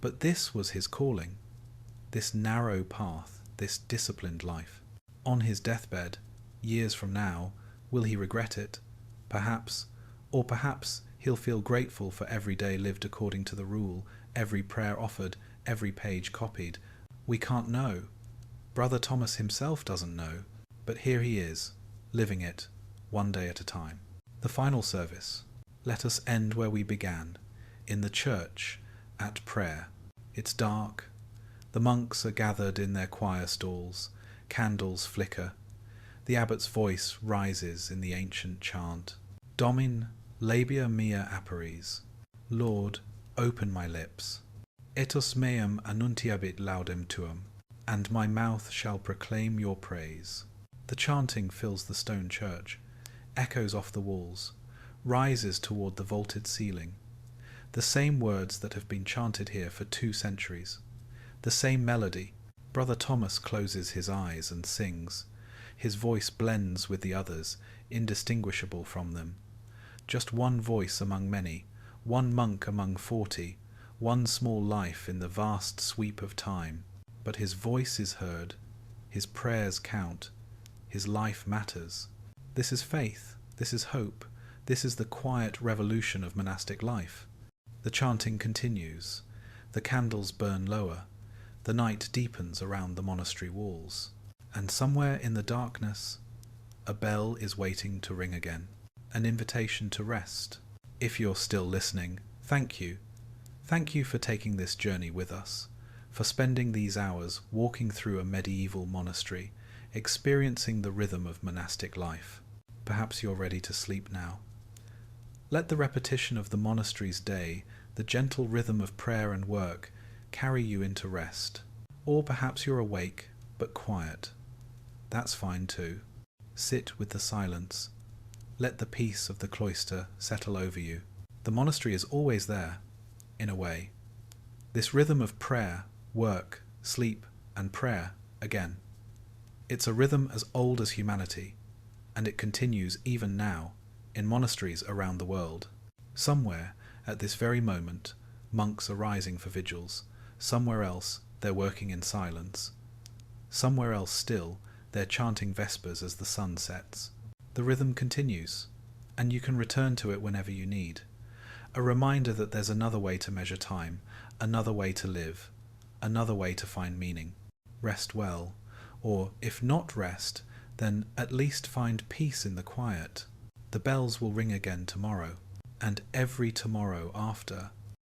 But this was his calling, this narrow path, this disciplined life. On his deathbed, years from now, will he regret it? Perhaps, or perhaps he'll feel grateful for every day lived according to the rule, every prayer offered, every page copied. We can't know. Brother Thomas himself doesn't know. But here he is, living it, one day at a time. The final service. Let us end where we began, in the church, at prayer. It's dark. The monks are gathered in their choir stalls. Candles flicker. The abbot's voice rises in the ancient chant. Domin, labia mea aperis. Lord, open my lips. Etos meum annuntiabit laudem tuum, and my mouth shall proclaim your praise. The chanting fills the stone church, echoes off the walls, rises toward the vaulted ceiling. The same words that have been chanted here for 2 centuries. The same melody. Brother Thomas closes his eyes and sings. His voice blends with the others, indistinguishable from them. Just one voice among many, one monk among 40, one small life in the vast sweep of time. But his voice is heard, his prayers count, his life matters. This is faith, this is hope, this is the quiet revolution of monastic life. The chanting continues, the candles burn lower, the night deepens around the monastery walls, and somewhere in the darkness, a bell is waiting to ring again, an invitation to rest. If you're still listening, thank you. Thank you for taking this journey with us, for spending these hours walking through a medieval monastery, experiencing the rhythm of monastic life. Perhaps you're ready to sleep now. Let the repetition of the monastery's day, the gentle rhythm of prayer and work, carry you into rest. Or perhaps you're awake, but quiet. That's fine too. Sit with the silence. Let the peace of the cloister settle over you. The monastery is always there, in a way. This rhythm of prayer, work, sleep, and prayer again. It's a rhythm as old as humanity, and it continues even now in monasteries around the world. Somewhere, at this very moment, monks are rising for vigils. Somewhere else, they're working in silence. Somewhere else still, they're chanting vespers as the sun sets. The rhythm continues, and you can return to it whenever you need. A reminder that there's another way to measure time, another way to live, another way to find meaning. Rest well, or if not rest, then at least find peace in the quiet. The bells will ring again tomorrow, and every tomorrow after.